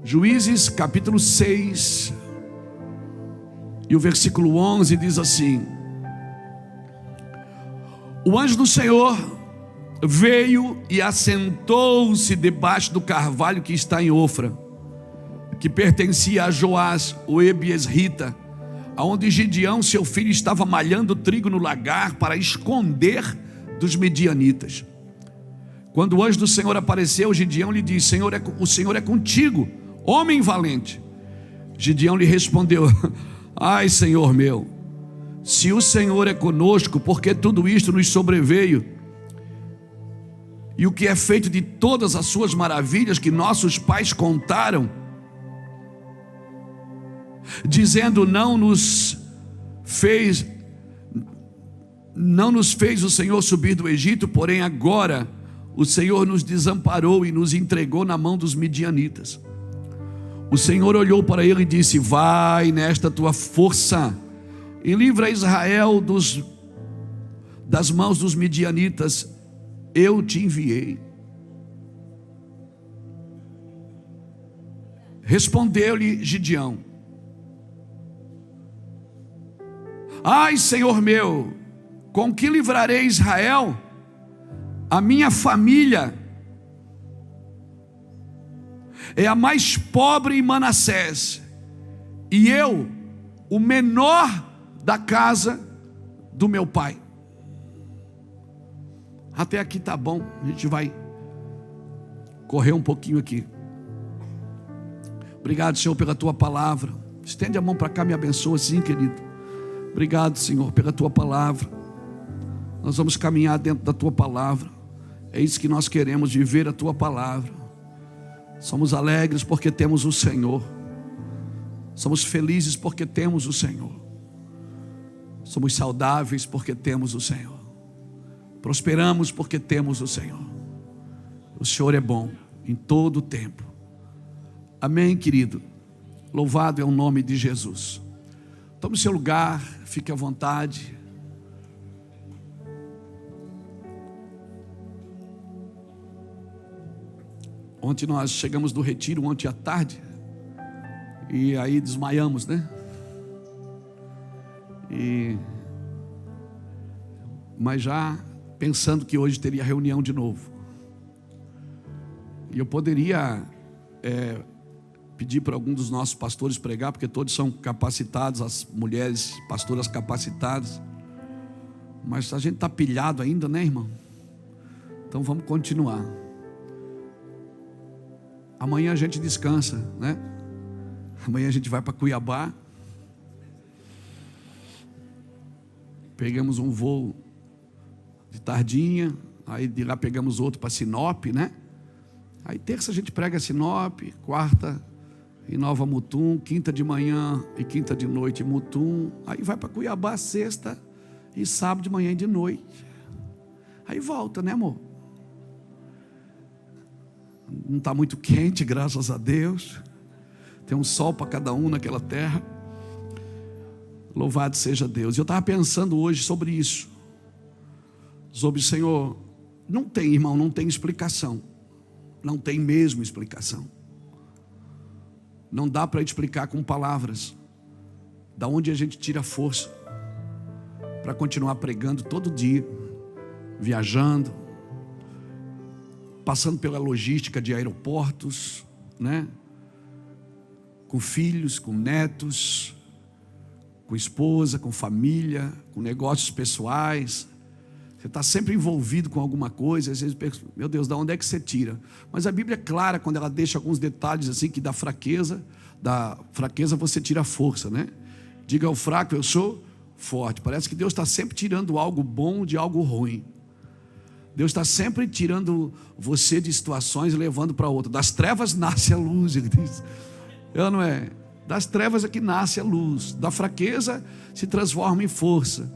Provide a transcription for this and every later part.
Juízes capítulo 6 e o versículo 11 diz assim: o anjo do Senhor veio e assentou-se debaixo do carvalho que está em Ofra, que pertencia a Joás, o ebiesrita, aonde Gideão, seu filho, estava malhando trigo no lagar para esconder dos medianitas. Quando o anjo do Senhor apareceu, Gideão lhe disse: o Senhor é contigo, homem valente. Gideão lhe respondeu: ai, Senhor meu, se o Senhor é conosco, porque tudo isto nos sobreveio? E o que é feito de todas as suas maravilhas que nossos pais contaram, dizendo: não nos fez o Senhor subir do Egito, porém agora o Senhor nos desamparou e nos entregou na mão dos midianitas. O Senhor olhou para ele e disse: vai nesta tua força e livra Israel das mãos dos midianitas, eu te enviei. Respondeu-lhe Gideão: ai, Senhor meu, com que livrarei Israel? A minha família é a mais pobre em Manassés, e eu, o menor da casa do meu pai. Até aqui tá bom, a gente vai correr um pouquinho aqui. Obrigado, Senhor, pela tua palavra. Estende a mão para cá, me abençoa, sim, querido. Obrigado, Senhor, pela tua palavra. Nós vamos caminhar dentro da tua palavra. É isso que nós queremos, viver a tua palavra. Somos alegres porque temos o Senhor. Somos felizes porque temos o Senhor. Somos saudáveis porque temos o Senhor. Prosperamos porque temos o Senhor. O Senhor é bom em todo o tempo. Amém, querido? Louvado é o nome de Jesus. Tome seu lugar, fique à vontade. Ontem nós chegamos do retiro, ontem à tarde, e aí desmaiamos, né? Mas já pensando que hoje teria reunião de novo. E eu poderia pedir para algum dos nossos pastores pregar, porque todos são capacitados, as mulheres pastoras capacitadas. Mas a gente está pilhado ainda, né, irmão? Então vamos continuar. Amanhã a gente descansa, né? Amanhã a gente vai para Cuiabá. Pegamos um voo de tardinha, aí de lá pegamos outro para Sinop, né? Aí terça a gente prega Sinop, quarta em Nova Mutum, quinta de manhã e quinta de noite em Mutum. Aí vai para Cuiabá sexta e sábado de manhã e de noite. Aí volta, né, amor? Não está muito quente, graças a Deus. Tem um sol para cada um naquela terra. Louvado seja Deus. Eu estava pensando hoje sobre isso. Sobre o Senhor. Não tem, irmão, não tem explicação. Não tem mesmo explicação. Não dá para explicar com palavras. Da onde a gente tira força para continuar pregando todo dia, viajando, passando pela logística de aeroportos, né? Com filhos, com netos, com esposa, com família, com negócios pessoais. Você está sempre envolvido com alguma coisa. Às vezes pensa: meu Deus, de onde é que você tira? Mas a Bíblia é clara quando ela deixa alguns detalhes assim, que da fraqueza você tira a força, né? Diga ao fraco: eu sou forte. Parece que Deus está sempre tirando algo bom de algo ruim. Deus está sempre tirando você de situações e levando para outra. Das trevas nasce a luz, ele diz. Não é? Das trevas é que nasce a luz. Da fraqueza se transforma em força.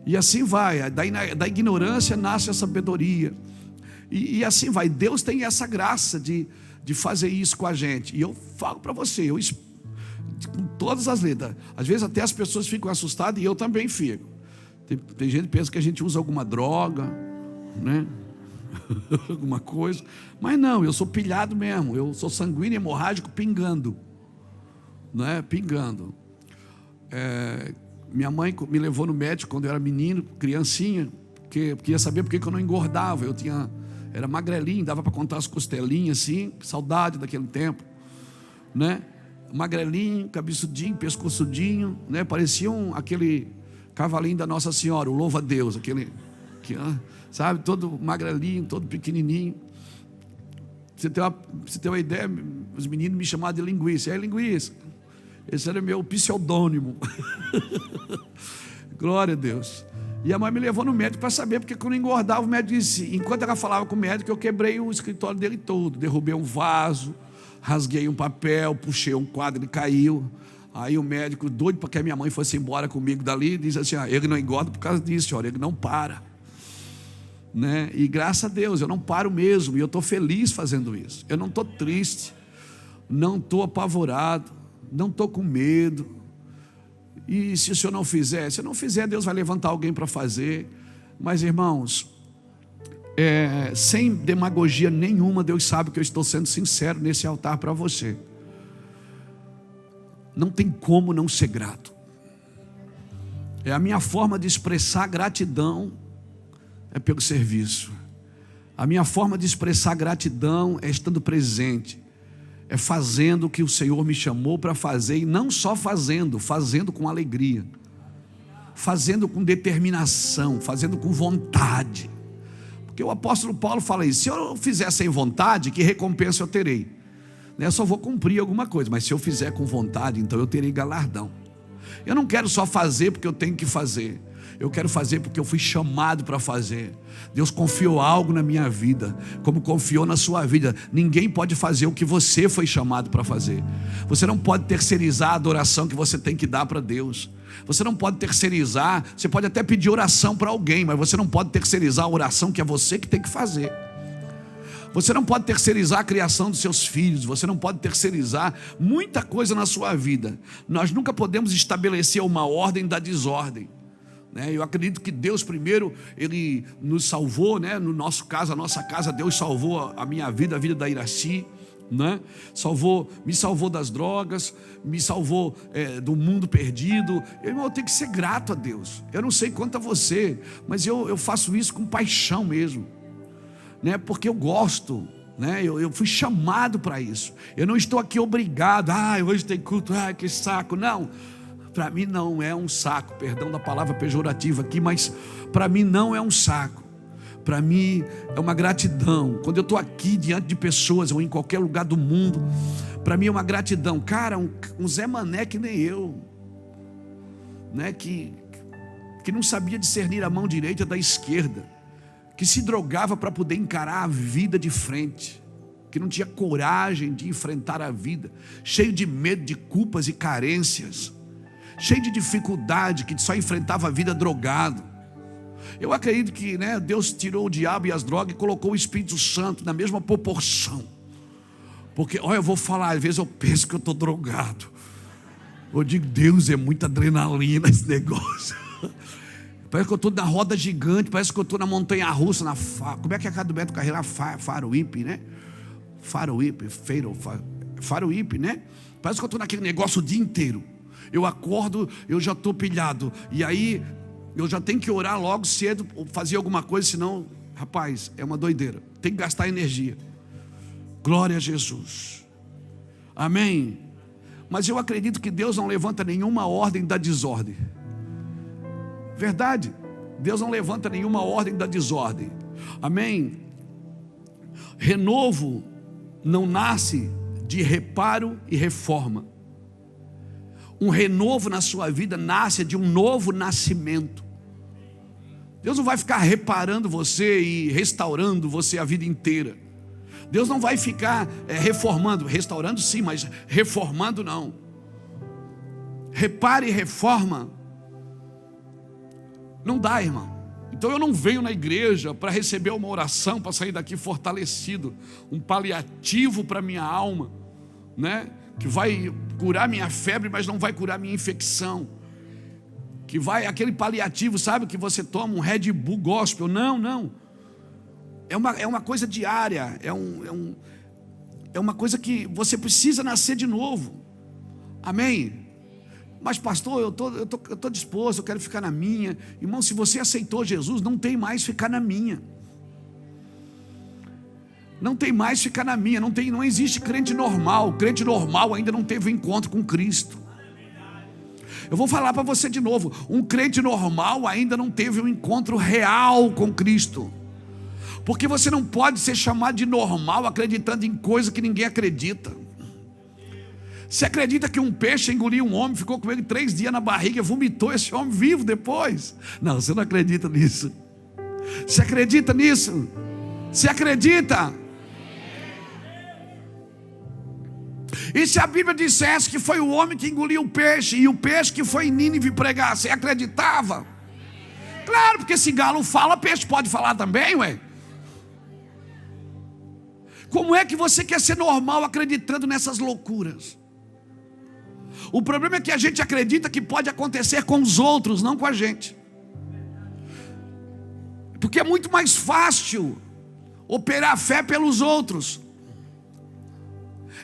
E assim vai. Da ignorância nasce a sabedoria. E assim vai. Deus tem essa graça de fazer isso com a gente. E eu falo para você, com todas as letras. Às vezes até as pessoas ficam assustadas, e eu também fico. Tem gente que pensa que a gente usa alguma droga, né? alguma coisa. Mas não, eu sou pilhado mesmo. Eu sou sanguíneo hemorrágico pingando. Não é? Pingando. Minha mãe me levou no médico quando eu era menino, criancinha, porque queria saber por que eu não engordava. Era magrelinho, dava para contar as costelinhas assim, saudade daquele tempo, né? Magrelinho, cabeçudinho, pescoçudinho, né? Parecia aquele cavalinho da Nossa Senhora, o louva-a-Deus, aquele, sabe, todo magrelinho, todo pequenininho. Você tem uma ideia, os meninos me chamavam de linguiça. Linguiça. Esse era meu pseudônimo. Glória a Deus. E a mãe me levou no médico para saber, porque quando eu engordava, o médico disse, enquanto ela falava com o médico, eu quebrei o escritório dele todo, derrubei um vaso, rasguei um papel, puxei um quadro, ele caiu. Aí o médico, doido para que a minha mãe fosse embora comigo dali, disse assim, ele não engorda por causa disso, senhora, ele não para, né? E graças a Deus, eu não paro mesmo, e eu estou feliz fazendo isso. Eu não estou triste, não estou apavorado, não estou com medo. E se o senhor não fizer, se eu não fizer, Deus vai levantar alguém para fazer. Mas irmãos, sem demagogia nenhuma, Deus sabe que eu estou sendo sincero nesse altar para você. Não tem como não ser grato. É a minha forma de expressar gratidão, é pelo serviço. A minha forma de expressar gratidão é estando presente, é fazendo o que o Senhor me chamou para fazer. E não só fazendo com alegria, fazendo com determinação, fazendo com vontade. Porque o apóstolo Paulo fala isso: se eu fizer sem vontade, que recompensa eu terei? Eu só vou cumprir alguma coisa, mas se eu fizer com vontade, então eu terei galardão. Eu não quero só fazer porque eu tenho que fazer, eu quero fazer porque eu fui chamado para fazer. Deus confiou algo na minha vida, como confiou na sua vida. Ninguém pode fazer o que você foi chamado para fazer. Você não pode terceirizar a adoração que você tem que dar para Deus. Você não pode terceirizar. Você pode até pedir oração para alguém, mas você não pode terceirizar a oração que é você que tem que fazer. Você não pode terceirizar a criação dos seus filhos. Você não pode terceirizar muita coisa na sua vida. Nós nunca podemos estabelecer uma ordem da desordem. Eu acredito que Deus primeiro, Ele nos salvou, né? No nosso caso, a nossa casa, Deus salvou a minha vida, a vida da Iraci, né? Me salvou das drogas, me salvou do mundo perdido. Eu tenho que ser grato a Deus. Eu não sei quanto a você, mas eu faço isso com paixão mesmo, né? Porque eu gosto, né? Eu fui chamado para isso. Eu não estou aqui obrigado. Hoje tem culto, que saco. Não. Para mim não é um saco, perdão da palavra pejorativa aqui, mas para mim não é um saco. Para mim é uma gratidão. Quando eu estou aqui diante de pessoas ou em qualquer lugar do mundo, para mim é uma gratidão. Cara, um Zé Mané que nem eu, né? Que não sabia discernir a mão direita da esquerda, que se drogava para poder encarar a vida de frente, que não tinha coragem de enfrentar a vida, cheio de medo, de culpas e carências, cheio de dificuldade, que só enfrentava a vida drogado. Eu acredito que, né, Deus tirou o diabo e as drogas e colocou o Espírito Santo na mesma proporção. Porque, olha, eu vou falar, às vezes eu penso que eu estou drogado. Eu digo, Deus, é muita adrenalina esse negócio. Parece que eu estou na roda gigante, parece que eu estou na montanha russa, como é que é a casa do Beto Carreira? Faroípe, né? Faroípe, né? Parece que eu estou naquele negócio o dia inteiro. Eu acordo, eu já estou pilhado. E aí, eu já tenho que orar logo cedo, fazer alguma coisa, senão, rapaz, é uma doideira. Tem que gastar energia. Glória a Jesus. Amém? Mas eu acredito que Deus não levanta nenhuma ordem da desordem. Verdade. Deus não levanta nenhuma ordem da desordem. Amém? Renovo não nasce de reparo e reforma. Um renovo na sua vida nasce de um novo nascimento. Deus não vai ficar reparando você e restaurando você a vida inteira. Deus não vai ficar reformando, restaurando sim, mas reformando não. Repare e reforma não dá, irmão. Então eu não venho na igreja para receber uma oração, para sair daqui fortalecido, um paliativo para minha alma, né? Que vai curar minha febre, mas não vai curar minha infecção. Que vai, aquele paliativo, sabe, que você toma um Red Bull gospel. Não. É uma coisa diária, é uma coisa que você precisa nascer de novo. Amém? Mas pastor, eu tô disposto, eu quero ficar na minha. Irmão, se você aceitou Jesus, não tem mais ficar na minha. Não tem mais ficar na minha. Não existe crente normal. Crente normal ainda não teve um encontro com Cristo. Eu vou falar para você de novo. Um crente normal ainda não teve um encontro real com Cristo. Porque você não pode ser chamado de normal acreditando em coisa que ninguém acredita. Você acredita que um peixe engoliu um homem, ficou com ele 3 dias na barriga e vomitou esse homem vivo depois? Não, você não acredita nisso. Você acredita nisso? Você acredita? E se a Bíblia dissesse que foi o homem que engoliu o peixe e o peixe que foi em Nínive pregar, você acreditava? Claro, porque se galo fala, peixe pode falar também, ué. Como é que você quer ser normal acreditando nessas loucuras? O problema é que a gente acredita que pode acontecer com os outros, não com a gente. Porque é muito mais fácil operar a fé pelos outros.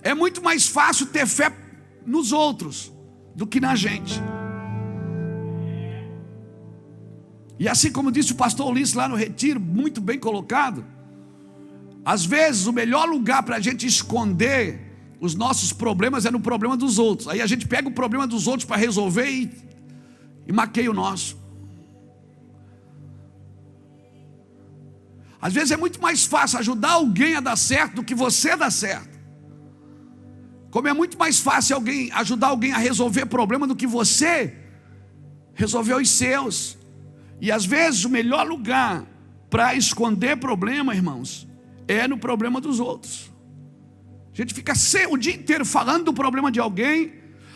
É muito mais fácil ter fé nos outros do que na gente. E assim como disse o pastor Ulisses lá no retiro, muito bem colocado, às vezes o melhor lugar para a gente esconder os nossos problemas é no problema dos outros. Aí a gente pega o problema dos outros para resolver e maqueia o nosso. Às vezes é muito mais fácil ajudar alguém a dar certo do que você dar certo. Como é muito mais fácil ajudar alguém a resolver problema do que você resolver os seus. E às vezes o melhor lugar para esconder problema, irmãos, é no problema dos outros. A gente fica o dia inteiro falando do problema de alguém,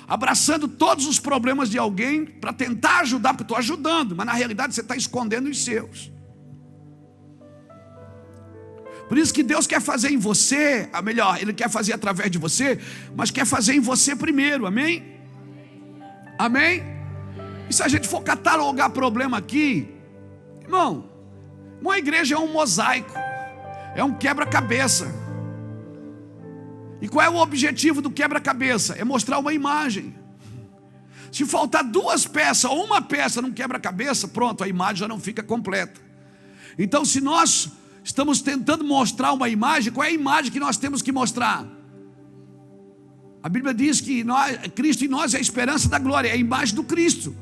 abraçando todos os problemas de alguém para tentar ajudar, porque estou ajudando, mas na realidade você está escondendo os seus. Por isso que Deus quer fazer em você, Ele quer fazer através de você, mas quer fazer em você primeiro, amém? Amém? E se a gente for catalogar problema aqui, irmão, uma igreja é um mosaico, é um quebra-cabeça. E qual é o objetivo do quebra-cabeça? É mostrar uma imagem. Se faltar 2 peças ou uma peça num quebra-cabeça, pronto, a imagem já não fica completa. Então, se nós estamos tentando mostrar uma imagem, qual é a imagem que nós temos que mostrar? A Bíblia diz que Cristo em nós é a esperança da glória, é a imagem do Cristo.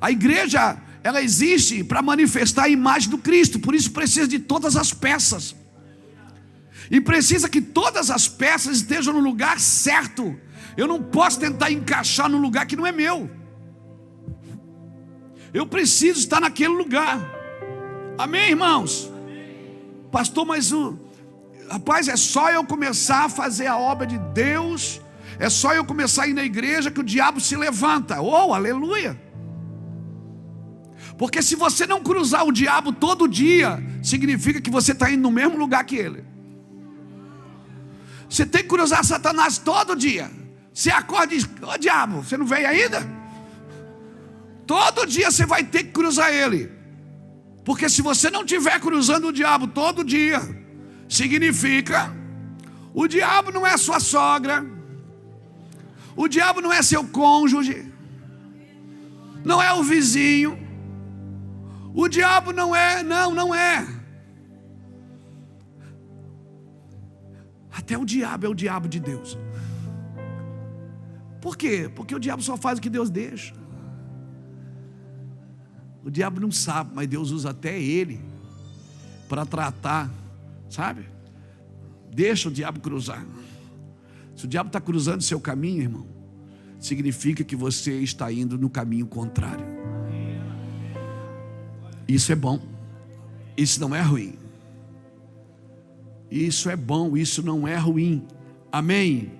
A igreja, ela existe para manifestar a imagem do Cristo, por isso precisa de todas as peças. E precisa que todas as peças estejam no lugar certo. Eu não posso tentar encaixar num lugar que não é meu. Eu preciso estar naquele lugar. Amém, irmãos? Pastor, mas rapaz, é só eu começar a fazer a obra de Deus, é só eu começar a ir na igreja que o diabo se levanta. Oh, aleluia! Porque se você não cruzar o diabo todo dia, significa que você está indo no mesmo lugar que ele. Você tem que cruzar Satanás todo dia. Você acorda e diz: ô diabo, você não veio ainda? Todo dia você vai ter que cruzar ele. Porque se você não estiver cruzando o diabo todo dia, significa o diabo não é sua sogra, o diabo não é seu cônjuge, não é o vizinho, o diabo não é. Até o diabo é o diabo de Deus. Por quê? Porque o diabo só faz o que Deus deixa. O diabo não sabe, mas Deus usa até ele para tratar, sabe? Deixa o diabo cruzar. Se o diabo está cruzando o seu caminho, irmão, significa que você está indo no caminho contrário. Isso é bom. Isso não é ruim. Isso é bom, isso não é ruim. Amém?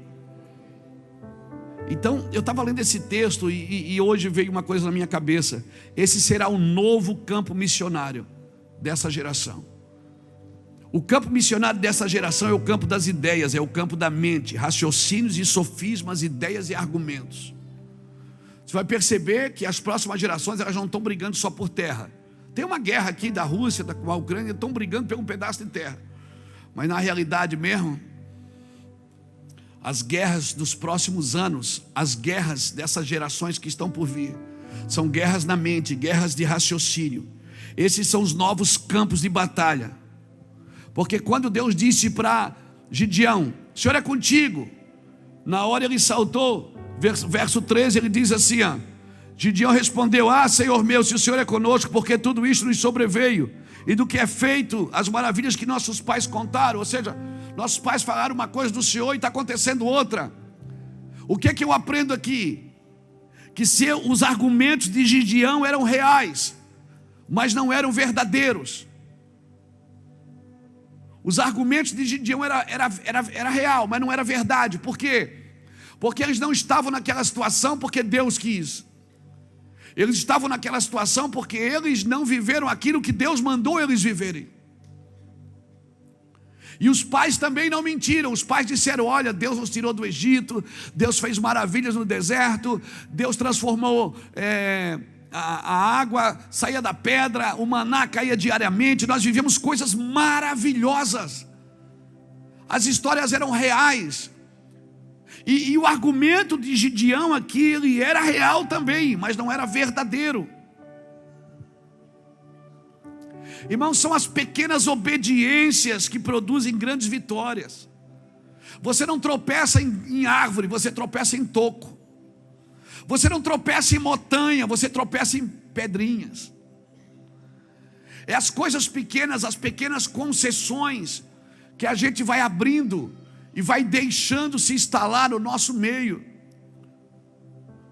Então, eu estava lendo esse texto e hoje veio uma coisa na minha cabeça. Esse será o novo campo missionário dessa geração. O campo missionário dessa geração é o campo das ideias, é o campo da mente, raciocínios e sofismas, ideias e argumentos. Você vai perceber que as próximas gerações elas não estão brigando só por terra. Tem uma guerra aqui da Rússia com a Ucrânia, estão brigando por um pedaço de terra. Mas na realidade mesmo, as guerras dos próximos anos, as guerras dessas gerações que estão por vir, são guerras na mente, guerras de raciocínio. Esses são os novos campos de batalha. Porque quando Deus disse para Gideão: o Senhor é contigo, na hora ele saltou. Verso 13 ele diz assim, Gideão respondeu: Senhor meu, se o Senhor é conosco, porque tudo isso nos sobreveio, e do que é feito, as maravilhas que nossos pais contaram. Ou seja, nossos pais falaram uma coisa do Senhor e está acontecendo outra. O que é que eu aprendo aqui? Que se os argumentos de Gideão eram reais, mas não eram verdadeiros. Os argumentos de Gideão era real, mas não era verdade. Por quê? Porque eles não estavam naquela situação porque Deus quis. Eles estavam naquela situação porque eles não viveram aquilo que Deus mandou eles viverem. E os pais também não mentiram. Os pais disseram: olha, Deus nos tirou do Egito, Deus fez maravilhas no deserto, Deus transformou a água, saía da pedra, o maná caía diariamente, nós vivemos coisas maravilhosas. As histórias eram reais. E o argumento de Gideão aqui, ele era real também, mas não era verdadeiro. Irmãos, são as pequenas obediências que produzem grandes vitórias. Você não tropeça em árvore, você tropeça em toco. Você não tropeça em montanha, você tropeça em pedrinhas. É as coisas pequenas, as pequenas concessões que a gente vai abrindo e vai deixando se instalar no nosso meio,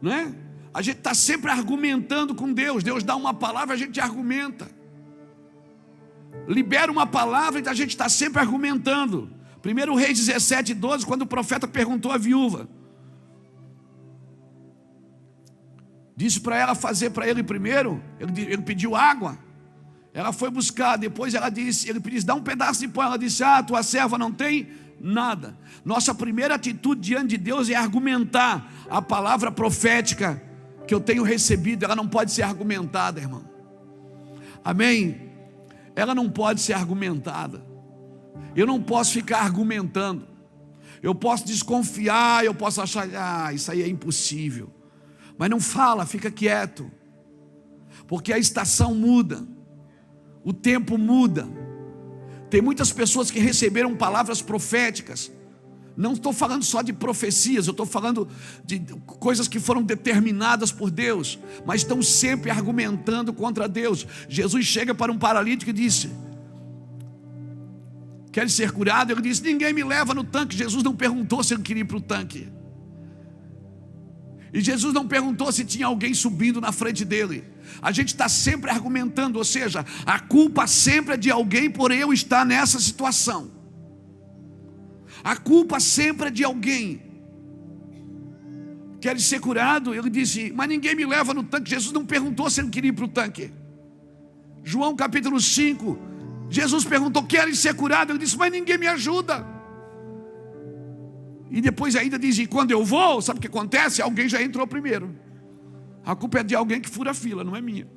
não é? A gente está sempre argumentando com Deus. Deus dá uma palavra, a gente argumenta. Libera uma palavra e a gente está sempre argumentando. 1 Reis 17:12, quando o profeta perguntou à viúva, disse para ela fazer para ele primeiro. Ele pediu água, ela foi buscar. Depois ele disse: dá um pedaço de pão. Ela disse: tua serva não tem nada. Nossa primeira atitude diante de Deus é argumentar a palavra profética que eu tenho recebido. Ela não pode ser argumentada, irmão. Amém? Ela não pode ser argumentada. Eu não posso ficar argumentando. Eu posso desconfiar, eu posso achar: isso aí é impossível. Mas não fala, fica quieto. Porque a estação muda, o tempo muda. Tem muitas pessoas que receberam palavras proféticas. Não estou falando só de profecias, eu estou falando de coisas que foram determinadas por Deus, mas estão sempre argumentando contra Deus. Jesus chega para um paralítico e disse: quer ser curado? Ele disse: ninguém me leva no tanque. Jesus não perguntou se ele queria ir para o tanque. E Jesus não perguntou se tinha alguém subindo na frente dele. A gente está sempre argumentando, ou seja, a culpa sempre é de alguém por eu estar nessa situação. A culpa sempre é de alguém. Quer ser curado? Ele disse: mas ninguém me leva no tanque. Jesus não perguntou se ele queria ir para o tanque. João capítulo 5, Jesus perguntou: queres ser curado? Ele disse: mas ninguém me ajuda. E depois ainda diz: e quando eu vou, sabe o que acontece? Alguém já entrou primeiro. A culpa é de alguém que fura a fila, não é minha.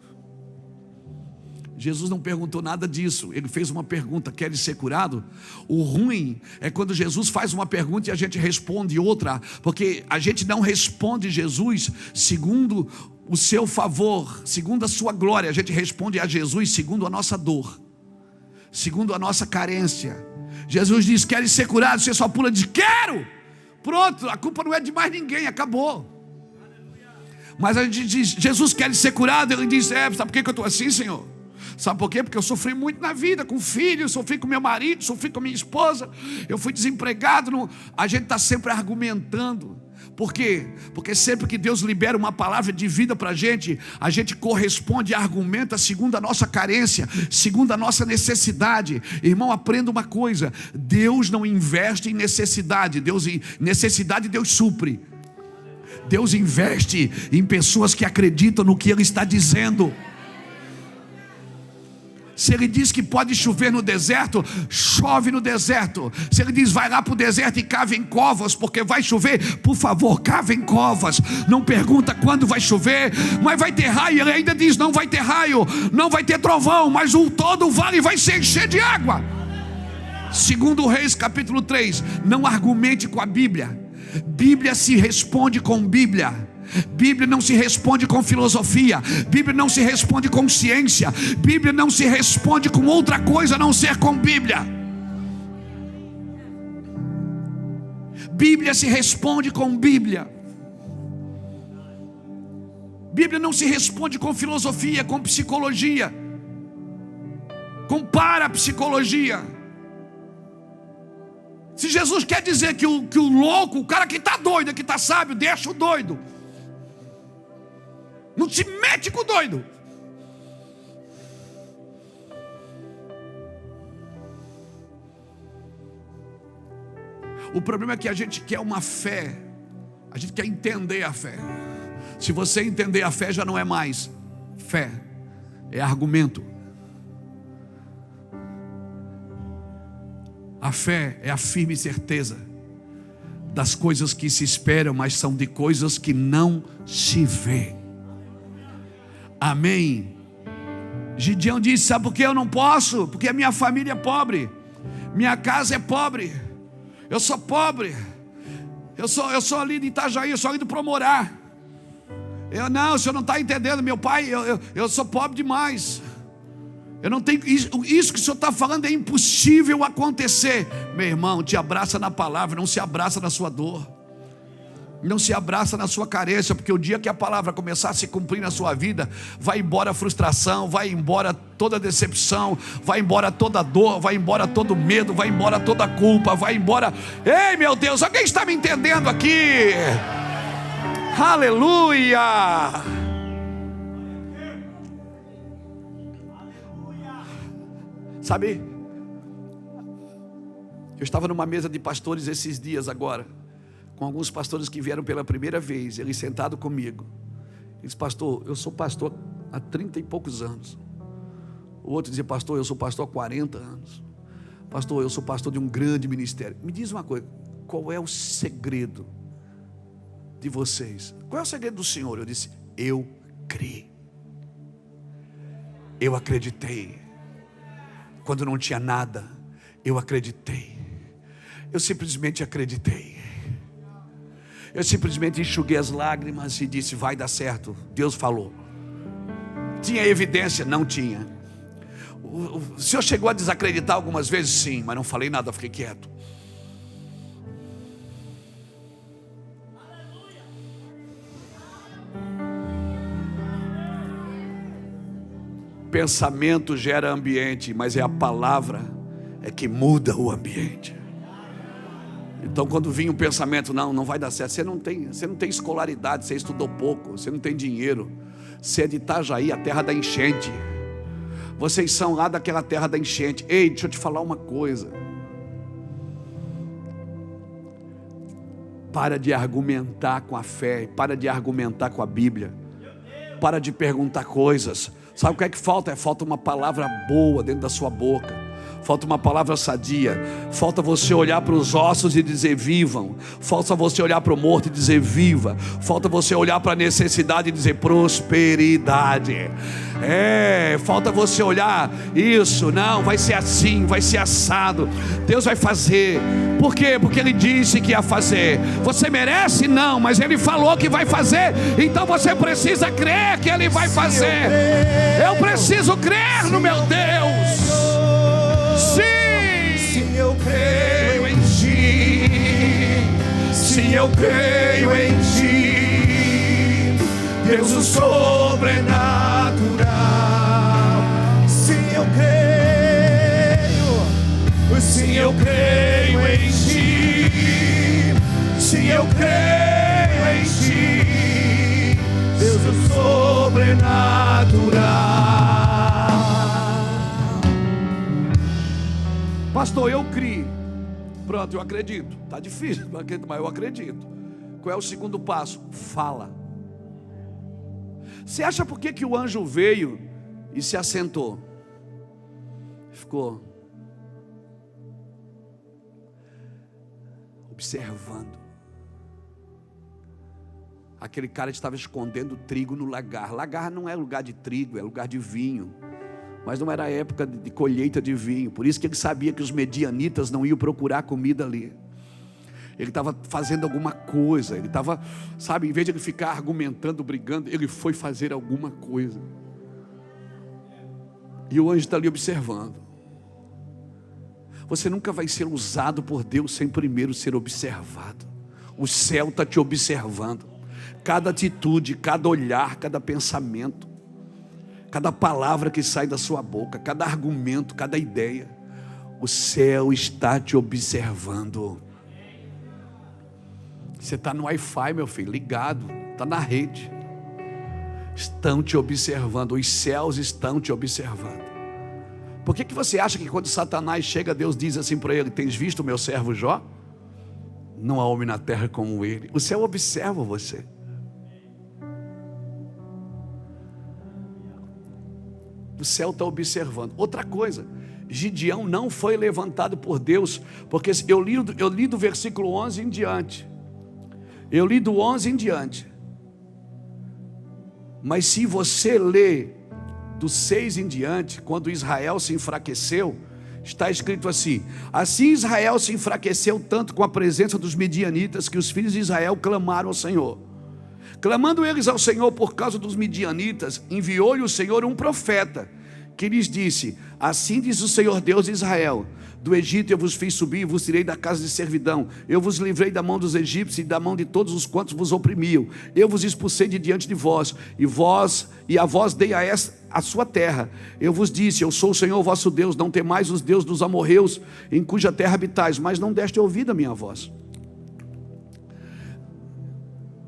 Jesus não perguntou nada disso. Ele fez uma pergunta: queres ser curado? O ruim é quando Jesus faz uma pergunta e a gente responde outra, porque a gente não responde Jesus segundo o seu favor, segundo a sua glória. A gente responde a Jesus segundo a nossa dor, segundo a nossa carência. Jesus diz: queres ser curado? Você só pula e diz: quero. Pronto, a culpa não é de mais ninguém, acabou. Mas a gente diz: Jesus, queres ser curado? Ele diz: sabe por que eu estou assim, Senhor? Sabe por quê? Porque eu sofri muito na vida, com filhos, sofri com meu marido, sofri com minha esposa, eu fui desempregado. A gente está sempre argumentando. Por quê? Porque sempre que Deus libera uma palavra de vida para a gente corresponde e argumenta segundo a nossa carência, segundo a nossa necessidade. Irmão, aprenda uma coisa: Deus não investe em necessidade. Necessidade Deus supre. Deus investe em pessoas que acreditam no que Ele está dizendo. Se Ele diz que pode chover no deserto, chove no deserto. Se Ele diz vai lá para o deserto e cave em covas, porque vai chover, por favor, cave em covas. Não pergunta quando vai chover, mas vai ter raio. Ele ainda diz, não vai ter raio, não vai ter trovão, mas todo o vale vai se encher de água. Segundo Reis capítulo 3, não argumente com a Bíblia. Bíblia se responde com Bíblia. Bíblia não se responde com filosofia. Bíblia não se responde com ciência. Bíblia não se responde com outra coisa a não ser com Bíblia. Bíblia se responde com Bíblia. Bíblia não se responde com filosofia, com psicologia, com parapsicologia. Se Jesus quer dizer que o louco, o cara que está doido, que está sábio, deixa o doido. Não se mete com o doido. O problema é que a gente quer uma fé, a gente quer entender a fé. Se você entender a fé, já não é mais fé, é argumento. A fé é a firme certeza das coisas que se esperam, mas são de coisas que não se vê. Amém. Gideão disse, sabe por que eu não posso? Porque a minha família é pobre, minha casa é pobre, eu sou pobre, eu sou ali de Itajaí, eu sou ali do Promorá. Não, o senhor não está entendendo, meu pai, eu sou pobre demais. Eu não tenho isso que o senhor está falando é impossível acontecer. Meu irmão, te abraça na palavra, não se abraça na sua dor, não se abraça na sua carência, porque o dia que a palavra começar a se cumprir na sua vida, vai embora a frustração, vai embora toda a decepção, vai embora toda a dor, vai embora todo o medo, vai embora toda a culpa, vai embora. Ei, meu Deus, alguém está me entendendo aqui? Aleluia! Sabe, eu estava numa mesa de pastores esses dias agora, com alguns pastores que vieram pela primeira vez, eles sentados comigo. Eles, pastor, eu sou pastor há 30 e poucos anos. O outro dizia, pastor, eu sou pastor há 40 anos. Pastor, eu sou pastor de um grande ministério. Me diz uma coisa, qual é o segredo de vocês? Qual é o segredo do Senhor? Eu disse, eu criei, eu acreditei. Quando não tinha nada, eu acreditei. Eu simplesmente acreditei. Eu simplesmente enxuguei as lágrimas e disse, vai dar certo. Deus falou. Tinha evidência? Não tinha. O senhor chegou a desacreditar algumas vezes? Sim, mas não falei nada, fiquei quieto. Pensamento gera ambiente, mas é a palavra que muda o ambiente. Então quando vinha um pensamento, não vai dar certo, você não tem escolaridade, você estudou pouco, você não tem dinheiro, você é de Itajaí, a terra da enchente, vocês são lá daquela terra da enchente. Ei, deixa eu te falar uma coisa, para de argumentar com a fé, para de argumentar com a Bíblia, para de perguntar coisas. Sabe o que é que falta? Falta uma palavra boa dentro da sua boca, falta uma palavra sadia, falta você olhar para os ossos e dizer vivam, falta você olhar para o morto e dizer viva, falta você olhar para a necessidade e dizer prosperidade. Falta você olhar isso, não, vai ser assim, vai ser assado, Deus vai fazer. Por quê? Porque Ele disse que ia fazer. Você merece? Não, mas Ele falou que vai fazer, então você precisa crer que Ele vai fazer. Eu preciso crer no meu Deus. Sim, eu creio em Ti. Sim, eu creio em Ti, Deus o sobrenatural. Sim, eu creio. Sim, eu creio em Ti. Sim, eu creio em Ti, Deus o sobrenatural. Pastor, eu criei. Pronto, eu acredito. Está difícil, mas eu acredito. Qual é o segundo passo? Fala. Você acha por que o anjo veio e se assentou? Ficou observando. Aquele cara estava escondendo trigo no lagar. Lagar não é lugar de trigo, é lugar de vinho. Mas não era época de colheita de vinho. Por isso que ele sabia que os medianitas não iam procurar comida ali. Ele estava fazendo alguma coisa. Ele estava, sabe, em vez de ele ficar argumentando, brigando, ele foi fazer alguma coisa. E o anjo está ali observando. Você nunca vai ser usado por Deus sem primeiro ser observado. O céu está te observando. Cada atitude, cada olhar, cada pensamento, cada palavra que sai da sua boca, cada argumento, cada ideia, o céu está te observando. Você está no Wi-Fi, meu filho, ligado, está na rede. Estão te observando, os céus estão te observando. Por que você acha que quando Satanás chega, Deus diz assim para ele: tens visto o meu servo Jó? Não há homem na terra como ele. O céu observa você. O céu está observando. Outra coisa, Gideão não foi levantado por Deus, porque eu li do versículo 11 em diante. Eu li do 11 em diante. Mas se você lê do 6 em diante, quando Israel se enfraqueceu, está escrito assim: assim Israel se enfraqueceu tanto com a presença dos midianitas, que os filhos de Israel clamaram ao Senhor. Clamando eles ao Senhor por causa dos midianitas, enviou-lhe o Senhor um profeta, que lhes disse: assim diz o Senhor Deus de Israel: do Egito eu vos fiz subir e vos tirei da casa de servidão. Eu vos livrei da mão dos egípcios e da mão de todos os quantos vos oprimiam. Eu vos expulsei de diante de vós, e a vós dei a sua terra. Eu vos disse: eu sou o Senhor vosso Deus, não temais os deuses dos amorreus, em cuja terra habitais, mas não deste ouvido a minha voz.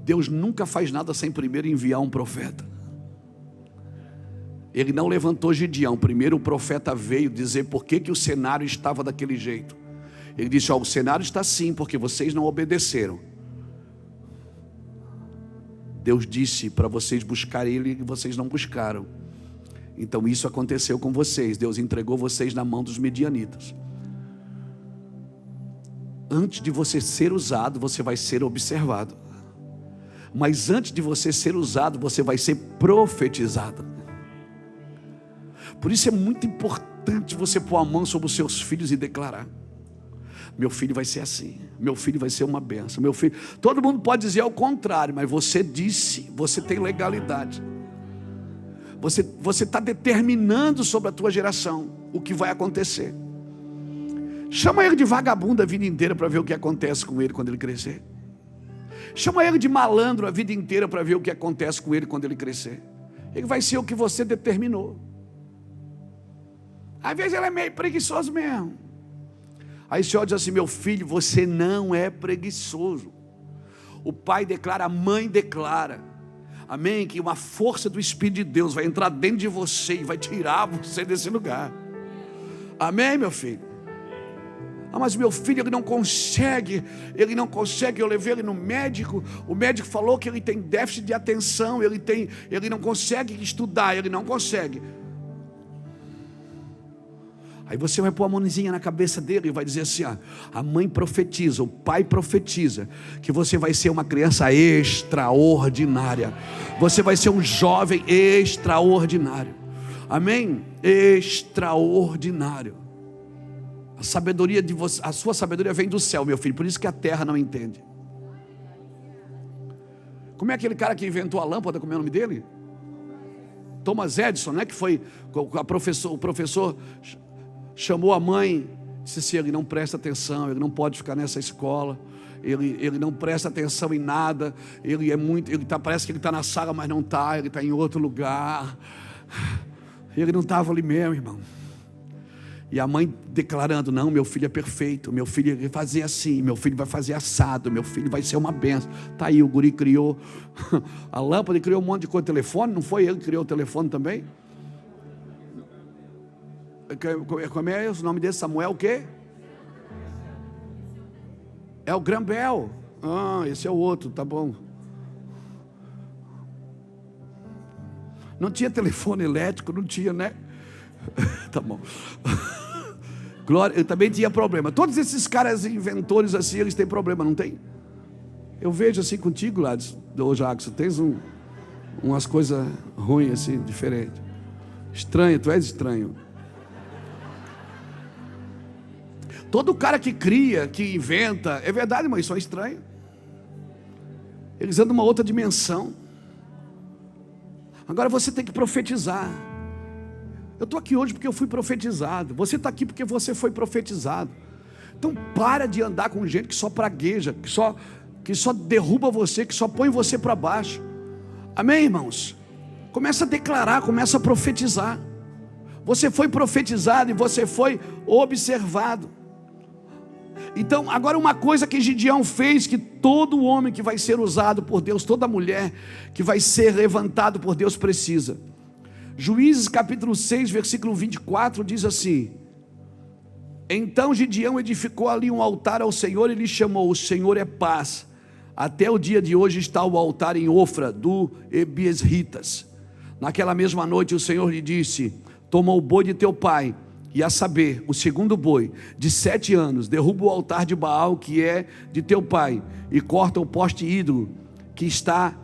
Deus nunca faz nada sem primeiro enviar um profeta. Ele não levantou Gideão. Primeiro o profeta veio dizer por que o cenário estava daquele jeito. Ele disse: o cenário está assim porque vocês não obedeceram. Deus disse para vocês buscarem Ele e vocês não buscaram. Então isso aconteceu com vocês. Deus entregou vocês na mão dos midianitas. Antes de você ser usado, você vai ser observado. Mas antes de você ser usado, você vai ser profetizado. Por isso é muito importante você pôr a mão sobre os seus filhos e declarar: meu filho vai ser assim, meu filho vai ser uma bênção, meu filho. Todo mundo pode dizer ao contrário, mas você disse, você tem legalidade. Você está determinando sobre a tua geração o que vai acontecer. Chama ele de vagabundo a vida inteira para ver o que acontece com ele quando ele crescer. Chama ele de malandro a vida inteira para ver o que acontece com ele quando ele crescer. Ele vai ser o que você determinou. Às vezes ele é meio preguiçoso mesmo. Aí o Senhor diz assim: meu filho, você não é preguiçoso. O pai declara, a mãe declara. Amém? Que uma força do Espírito de Deus vai entrar dentro de você e vai tirar você desse lugar. Amém, meu filho? Mas meu filho, ele não consegue, eu levei ele no médico, o médico falou que ele tem déficit de atenção, ele não consegue estudar, ele não consegue. Aí você vai pôr a mãozinha na cabeça dele e vai dizer assim: a mãe profetiza, o pai profetiza, que você vai ser uma criança extraordinária, você vai ser um jovem extraordinário, amém? Extraordinário. A sua sabedoria vem do céu, meu filho, por isso que a terra não entende. Como é aquele cara que inventou a lâmpada, como é o nome dele? Thomas Edison, né? Que foi o professor chamou a mãe, disse assim: ele não presta atenção, ele não pode ficar nessa escola, ele não presta atenção em nada, parece que ele está na sala, mas não está, ele está em outro lugar, ele não estava ali mesmo, irmão. E a mãe declarando: não, meu filho é perfeito, meu filho vai fazer assim, meu filho vai fazer assado, meu filho vai ser uma benção. Está aí, o guri criou a lâmpada e criou um monte de coisa. Telefone, não foi ele que criou o telefone também? Como é o nome desse? Samuel o quê? É o Graham Bell. Esse é o outro, tá bom. Não tinha telefone elétrico, não tinha, né? Tá bom. Glória, eu também tinha problema. Todos esses caras inventores assim, eles têm problema, não tem? Eu vejo assim contigo, lá, ô Jackson, tens umas coisas ruins assim, diferentes. Estranho, tu és estranho. Todo cara que cria, que inventa, é verdade, mas só estranho. Eles andam numa outra dimensão. Agora você tem que profetizar. Eu estou aqui hoje porque eu fui profetizado. Você está aqui porque você foi profetizado. Então para de andar com gente que só pragueja, que só derruba você, que só põe você para baixo. Amém, irmãos? Começa a declarar, começa a profetizar. Você foi profetizado e você foi observado. Então, agora uma coisa que Gideão fez, que todo homem que vai ser usado por Deus, toda mulher que vai ser levantado por Deus precisa. Juízes capítulo 6, versículo 24 diz assim: então Gideão edificou ali um altar ao Senhor e lhe chamou: o Senhor é paz. Até o dia de hoje está o altar em Ofra do Ebiesritas. Naquela mesma noite o Senhor lhe disse: toma o boi de teu pai, e a saber, o segundo boi, de 7 anos, derruba o altar de Baal, que é de teu pai, e corta o poste ídolo que está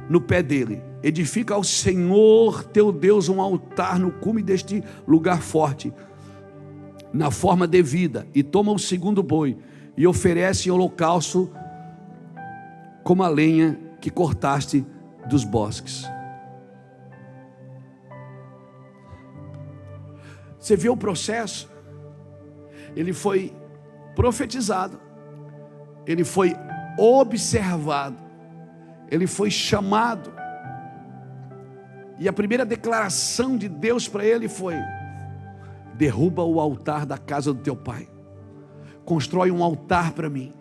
no pé dele. Edifica ao Senhor teu Deus um altar no cume deste lugar forte, na forma devida, e toma o segundo boi, e oferece em holocausto, como a lenha que cortaste dos bosques. Você vê o processo? Ele foi profetizado, ele foi observado, ele foi chamado, e a primeira declaração de Deus para ele foi: derruba o altar da casa do teu pai, constrói um altar para mim.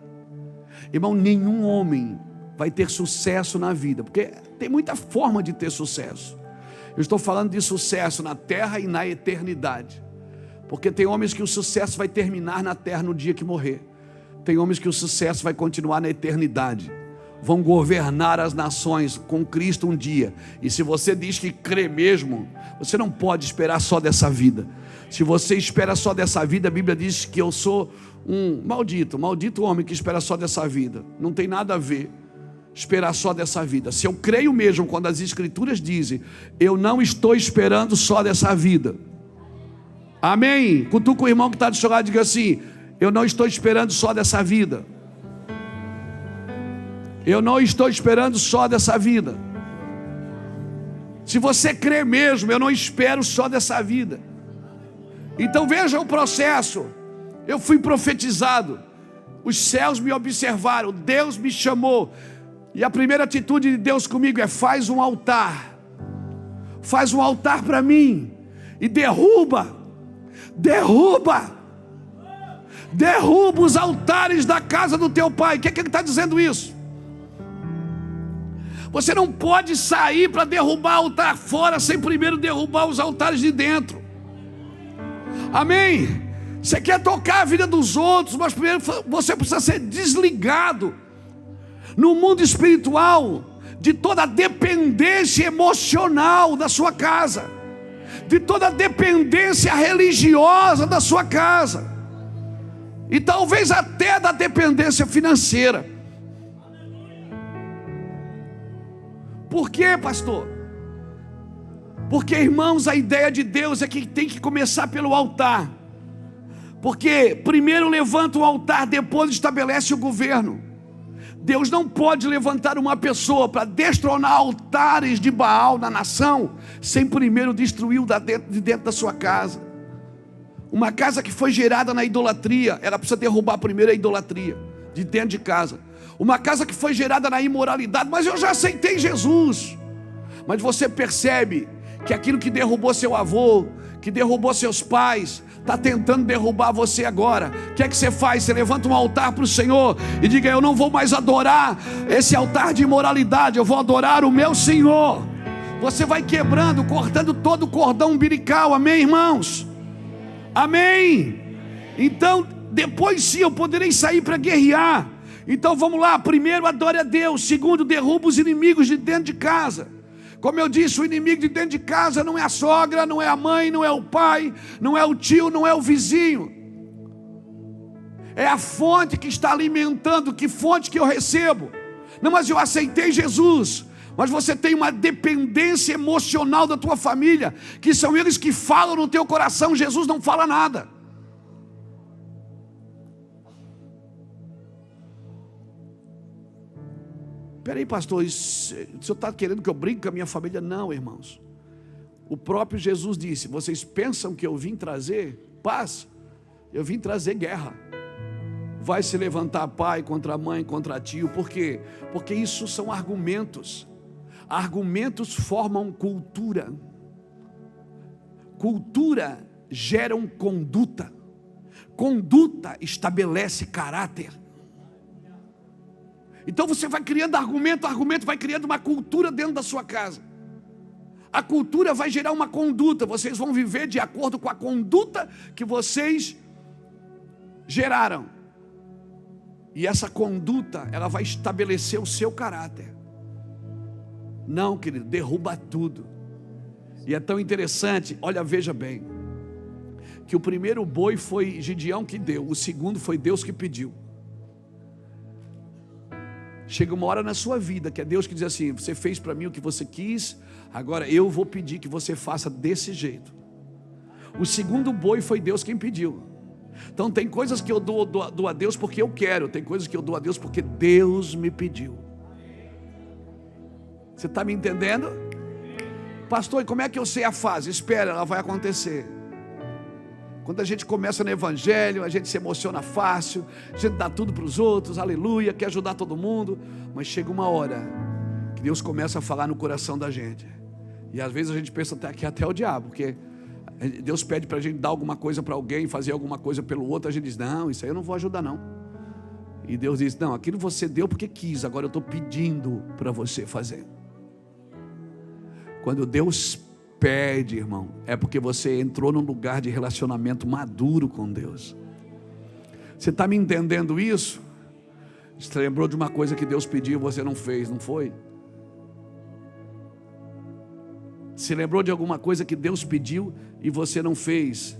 Irmão, nenhum homem vai ter sucesso na vida, porque tem muita forma de ter sucesso. Eu estou falando de sucesso na terra e na eternidade, porque tem homens que o sucesso vai terminar na terra no dia que morrer, tem homens que o sucesso vai continuar na eternidade, vão governar as nações com Cristo um dia. E se você diz que crê mesmo, você não pode esperar só dessa vida. Se você espera só dessa vida, a Bíblia diz que eu sou um maldito homem que espera só dessa vida. Não tem nada a ver esperar só dessa vida. Se eu creio mesmo quando as Escrituras dizem: eu não estou esperando só dessa vida. Amém? Cutuca o irmão que está do seu lado e diga assim: eu não estou esperando só dessa vida. Eu não estou esperando só dessa vida. Se você crê mesmo, eu não espero só dessa vida. Então veja o processo. Eu fui profetizado, os céus me observaram, Deus me chamou, e a primeira atitude de Deus comigo é: faz um altar para mim, e derruba os altares da casa do teu pai. O que é que ele está dizendo isso? Você não pode sair para derrubar altar fora sem primeiro derrubar os altares de dentro. Amém? Você quer tocar a vida dos outros, mas primeiro você precisa ser desligado no mundo espiritual de toda a dependência emocional da sua casa, de toda a dependência religiosa da sua casa, e talvez até da dependência financeira. Por quê, pastor? Porque, irmãos, a ideia de Deus é que tem que começar pelo altar. Porque primeiro levanta o altar, depois estabelece o governo. Deus não pode levantar uma pessoa para destronar altares de Baal na nação, sem primeiro destruir o de dentro da sua casa. Uma casa que foi gerada na idolatria, ela precisa derrubar primeiro a idolatria, de dentro de casa. Uma casa que foi gerada na imoralidade: mas eu já aceitei Jesus. Mas você percebe que aquilo que derrubou seu avô, que derrubou seus pais, está tentando derrubar você agora. O que é que você faz? Você levanta um altar para o Senhor e diga: eu não vou mais adorar esse altar de imoralidade, eu vou adorar o meu Senhor. Você vai quebrando, cortando todo o cordão umbilical. Amém, irmãos? Amém? Então depois sim eu poderei sair para guerrear. Então vamos lá: primeiro, adore a Deus. Segundo, derruba os inimigos de dentro de casa. Como eu disse, o inimigo de dentro de casa não é a sogra, não é a mãe, não é o pai, não é o tio, não é o vizinho. É a fonte que está alimentando. Que fonte que eu recebo? Não, mas eu aceitei Jesus. Mas você tem uma dependência emocional da tua família, que são eles que falam no teu coração. Jesus não fala nada. Peraí, pastor, o senhor está querendo que eu brinque com a minha família? Não, irmãos. O próprio Jesus disse: vocês pensam que eu vim trazer paz? Eu vim trazer guerra. Vai se levantar pai contra mãe, contra tio. Por quê? Porque isso são argumentos. Argumentos formam cultura. Cultura gera conduta. Conduta estabelece caráter. Então você vai criando argumento, argumento vai criando uma cultura dentro da sua casa. A cultura vai gerar uma conduta. Vocês vão viver de acordo com a conduta que vocês geraram. E essa conduta, ela vai estabelecer o seu caráter. Não, querido, derruba tudo. E é tão interessante, olha, veja bem, que o primeiro boi foi Gideão que deu, o segundo foi Deus que pediu. Chega uma hora na sua vida que é Deus que diz assim: você fez para mim o que você quis, agora eu vou pedir que você faça desse jeito. O segundo boi foi Deus quem pediu. Então tem coisas que eu dou a Deus porque eu quero, tem coisas que eu dou a Deus porque Deus me pediu. Você está me entendendo? Pastor, e como é que eu sei a fase? Espera, ela vai acontecer. Quando a gente começa no evangelho, a gente se emociona fácil, a gente dá tudo para os outros, aleluia, quer ajudar todo mundo. Mas chega uma hora que Deus começa a falar no coração da gente. E às vezes a gente pensa que é até o diabo, porque Deus pede para a gente dar alguma coisa para alguém, fazer alguma coisa pelo outro. A gente diz: não, isso aí eu não vou ajudar não. E Deus diz: não, aquilo você deu porque quis, agora eu estou pedindo para você fazer. Quando Deus pede, irmão, é porque você entrou num lugar de relacionamento maduro com Deus. Você está me entendendo isso? Você lembrou de uma coisa que Deus pediu e você não fez, não foi? Se lembrou de alguma coisa que Deus pediu e você não fez?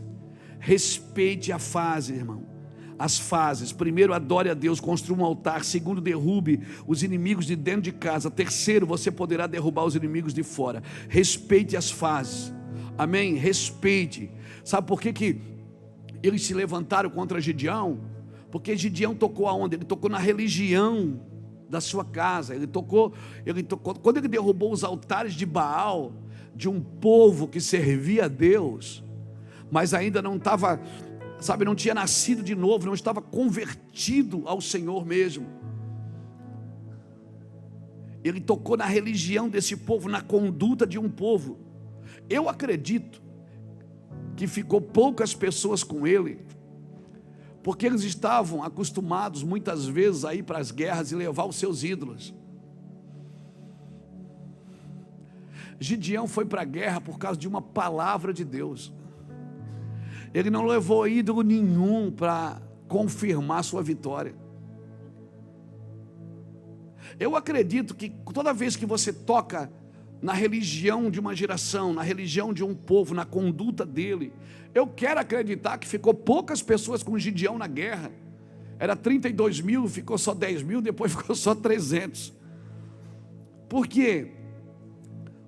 Respeite a fase, irmão. As fases: primeiro, adore a Deus, construa um altar. Segundo, derrube os inimigos de dentro de casa. Terceiro, você poderá derrubar os inimigos de fora. Respeite as fases, amém? Respeite. Sabe por que eles se levantaram contra Gideão? Porque Gideão tocou aonde? Ele tocou na religião da sua casa. Ele tocou, quando ele derrubou os altares de Baal, de um povo que servia a Deus, mas ainda não estava, sabe, não tinha nascido de novo, não estava convertido ao Senhor mesmo. Ele tocou na religião desse povo, na conduta de um povo. Eu acredito que ficou poucas pessoas com ele, porque eles estavam acostumados muitas vezes a ir para as guerras e levar os seus ídolos. Gideão foi para a guerra por causa de uma palavra de Deus. Ele não levou ídolo nenhum para confirmar sua vitória. Eu acredito que toda vez que você toca na religião de uma geração, na religião de um povo, na conduta dele, eu quero acreditar que ficou poucas pessoas com Gideão na guerra. Era 32 mil, ficou só 10 mil, depois ficou só 300. Por quê?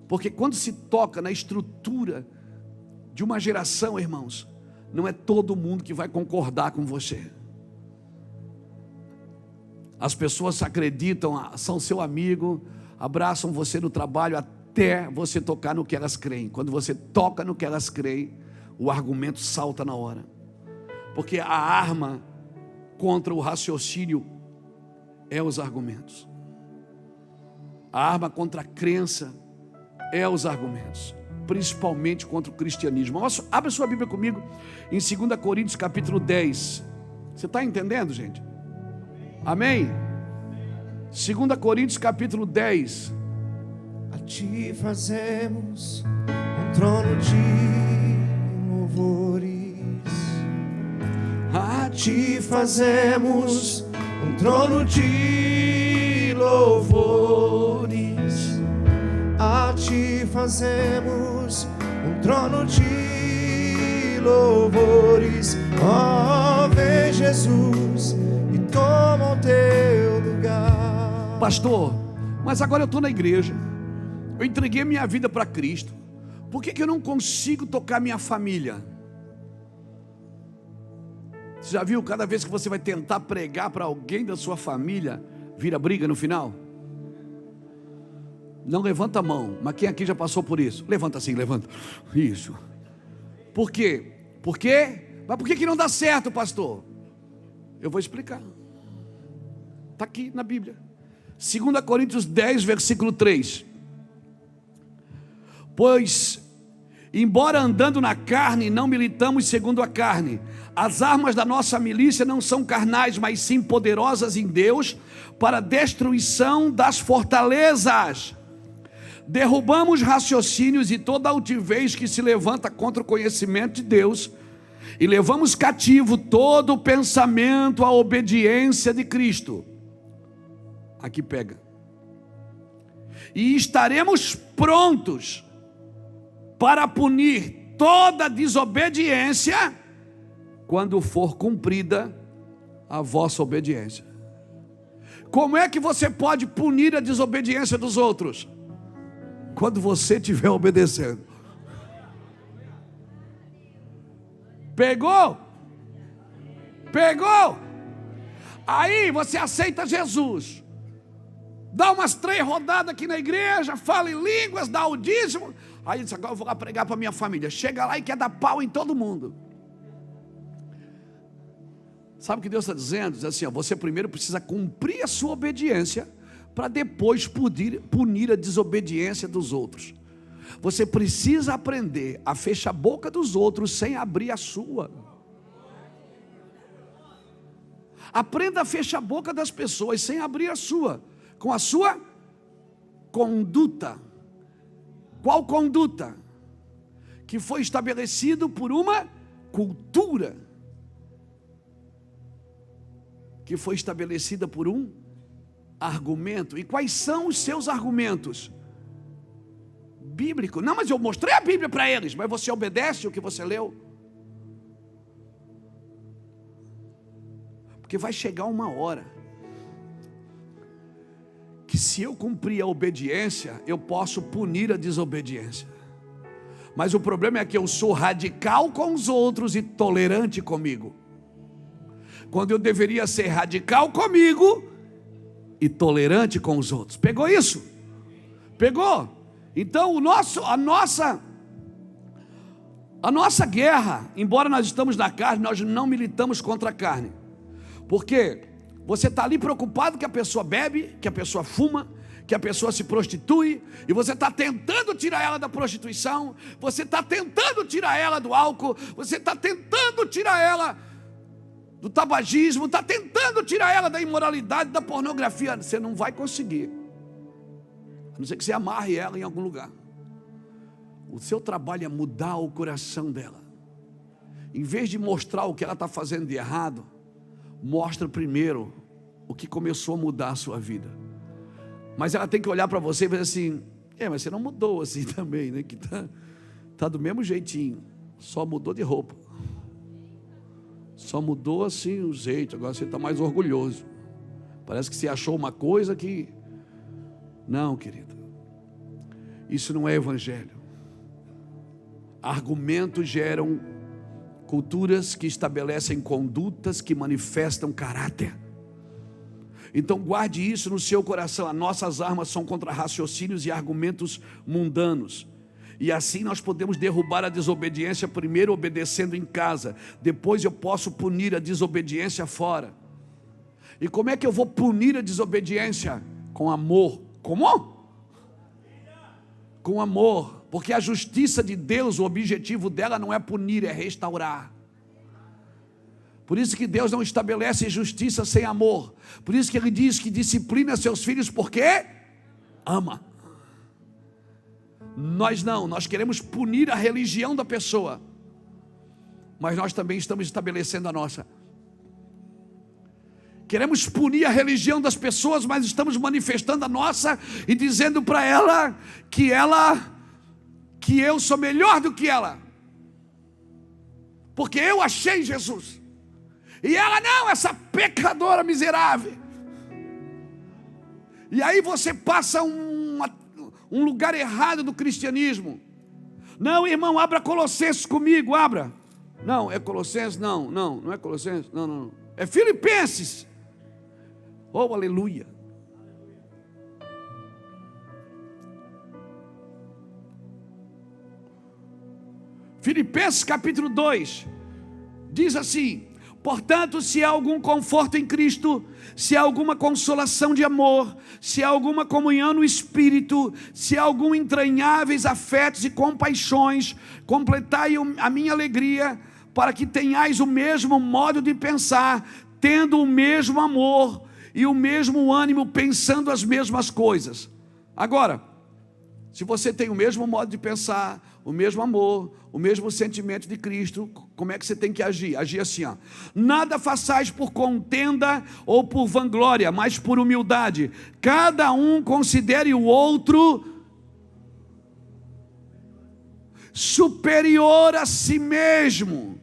Porque quando se toca na estrutura de uma geração, irmãos, não é todo mundo que vai concordar com você. As pessoas acreditam, são seu amigo, abraçam você no trabalho até você tocar no que elas creem. Quando você toca no que elas creem, o argumento salta na hora. Porque a arma contra o raciocínio é os argumentos. A arma contra a crença é os argumentos, principalmente contra o cristianismo. Abre sua Bíblia comigo em 2 Coríntios capítulo 10. Você está entendendo, gente? Amém? 2 Coríntios capítulo 10. A ti fazemos um trono de louvores. A ti fazemos um trono de louvores. A ti fazemos um trono de louvores. Oh, vem Jesus e toma o teu lugar. Pastor, mas agora eu estou na igreja, eu entreguei minha vida para Cristo, por que eu não consigo tocar minha família? Você já viu, cada vez que você vai tentar pregar para alguém da sua família, vira briga no final? Não levanta a mão, mas quem aqui já passou por isso? Levanta assim, levanta. Isso. Por quê? Por quê? Mas por que não dá certo, pastor? Eu vou explicar. Está aqui na Bíblia. 2 Coríntios 10, versículo 3. Pois, embora andando na carne, não militamos segundo a carne. As armas da nossa milícia não são carnais, mas sim poderosas em Deus, para a destruição das fortalezas. Derrubamos raciocínios e toda altivez que se levanta contra o conhecimento de Deus, e levamos cativo todo o pensamento à obediência de Cristo. Aqui pega. E estaremos prontos para punir toda desobediência quando for cumprida a vossa obediência. Como é que você pode punir a desobediência dos outros? Quando você estiver obedecendo. Pegou? Pegou? Aí você aceita Jesus, dá umas 3 rodadas aqui na igreja, fala em línguas, dá o dízimo. Aí diz, agora eu vou lá pregar para minha família. Chega lá e quer dar pau em todo mundo. Sabe o que Deus está dizendo? Diz assim, ó, você primeiro precisa cumprir a sua obediência, para depois punir a desobediência dos outros. Você precisa aprender a fechar a boca dos outros sem abrir a sua. Aprenda a fechar a boca das pessoas sem abrir a sua, com a sua conduta. Qual conduta? Que foi estabelecido por uma cultura, que foi estabelecida por um argumento. E quais são os seus argumentos? Bíblico. Não, mas eu mostrei a Bíblia para eles. Mas você obedece o que você leu? Porque vai chegar uma hora que, se eu cumprir a obediência, eu posso punir a desobediência. Mas o problema é que eu sou radical com os outros e tolerante comigo, quando eu deveria ser radical comigo e tolerante com os outros. Pegou isso? Pegou? Então a nossa guerra, embora nós estamos na carne, nós não militamos contra a carne. Porque você está ali preocupado que a pessoa bebe, que a pessoa fuma, que a pessoa se prostitui, e você está tentando tirar ela da prostituição, você está tentando tirar ela do álcool, você está tentando tirar ela do tabagismo, está tentando tirar ela da imoralidade, da pornografia. Você não vai conseguir, a não ser que você amarre ela em algum lugar. O seu trabalho é mudar o coração dela. Em vez de mostrar o que ela está fazendo de errado, mostra primeiro o que começou a mudar a sua vida. Mas ela tem que olhar para você e dizer assim, mas você não mudou assim também, né? Que tá do mesmo jeitinho, só mudou de roupa, só mudou assim o jeito, agora você está mais orgulhoso. Parece que você achou uma coisa que... Não, querida, isso não é evangelho. Argumentos geram culturas que estabelecem condutas que manifestam caráter. Então guarde isso no seu coração. As nossas armas são contra raciocínios e argumentos mundanos. E assim nós podemos derrubar a desobediência, primeiro obedecendo em casa, depois eu posso punir a desobediência fora. E como é que eu vou punir a desobediência? Com amor. Como? Com amor. Porque a justiça de Deus, o objetivo dela não é punir, é restaurar. Por isso que Deus não estabelece justiça sem amor. Por isso que Ele diz que disciplina seus filhos porque ama. Nós não, nós queremos punir a religião da pessoa, mas nós também estamos estabelecendo a nossa. Queremos punir a religião das pessoas, mas estamos manifestando a nossa e dizendo para ela que ela que eu sou melhor do que ela, porque eu achei Jesus, e ela não, essa pecadora miserável. E aí você passa um lugar errado do cristianismo. Não, irmão, abra Colossenses comigo, abra. Não, é Colossenses? Não é Colossenses? Não. É Filipenses. Oh, aleluia. Filipenses capítulo 2 diz assim: portanto, se há algum conforto em Cristo, se há alguma consolação de amor, se há alguma comunhão no Espírito, se há algum entranháveis afetos e compaixões, completai a minha alegria, para que tenhais o mesmo modo de pensar, tendo o mesmo amor e o mesmo ânimo, pensando as mesmas coisas. Agora, se você tem o mesmo modo de pensar, o mesmo amor, o mesmo sentimento de Cristo, como é que você tem que agir? Agir assim, ó: nada façais por contenda ou por vanglória, mas por humildade. Cada um considere o outro superior a si mesmo.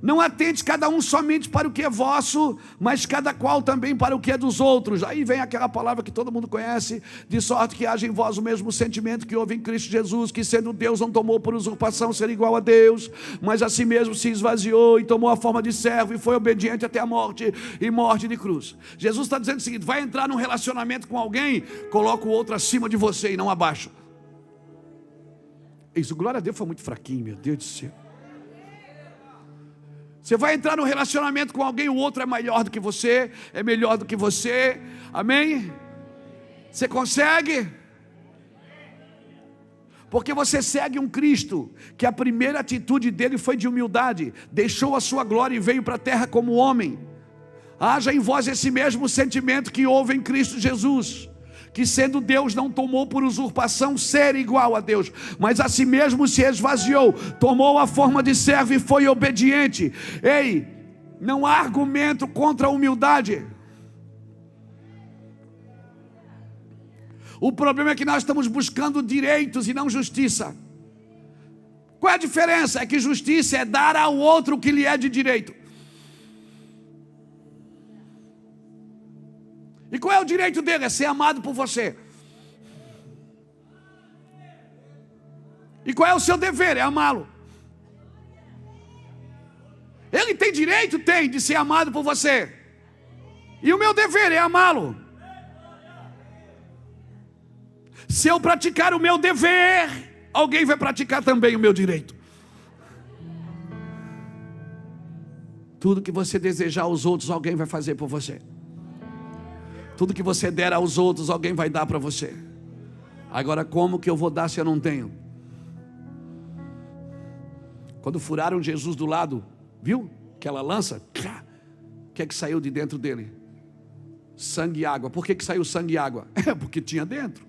Não atente cada um somente para o que é vosso, mas cada qual também para o que é dos outros. Aí vem aquela palavra que todo mundo conhece: de sorte que haja em vós o mesmo sentimento que houve em Cristo Jesus, que sendo Deus não tomou por usurpação ser igual a Deus, mas a si mesmo se esvaziou e tomou a forma de servo e foi obediente até a morte, e morte de cruz. Jesus está dizendo o seguinte: vai entrar num relacionamento com alguém, coloca o outro acima de você e não abaixo. Isso, glória a Deus, foi muito fraquinho, meu Deus do céu. Você vai entrar num relacionamento com alguém, o outro é maior do que você, é melhor do que você, amém? Você consegue? Porque você segue um Cristo, que a primeira atitude dele foi de humildade, deixou a sua glória e veio para a terra como homem. Haja em vós esse mesmo sentimento que houve em Cristo Jesus, que sendo Deus não tomou por usurpação ser igual a Deus, mas a si mesmo se esvaziou, tomou a forma de servo e foi obediente. Ei, não há argumento contra a humildade. O problema é que nós estamos buscando direitos e não justiça. Qual é a diferença? É que justiça é dar ao outro o que lhe é de direito. E qual é o direito dele? É ser amado por você. E qual é o seu dever? É amá-lo. Ele tem direito? Tem, de ser amado por você. E o meu dever é amá-lo. Se eu praticar o meu dever, alguém vai praticar também o meu direito. Tudo que você desejar aos outros, alguém vai fazer por você. Tudo que você der aos outros, alguém vai dar para você. Agora, como que eu vou dar se eu não tenho? Quando furaram Jesus do lado, viu? Aquela lança, o que é que saiu de dentro dele? Sangue e água. Por que saiu sangue e água? É porque tinha dentro.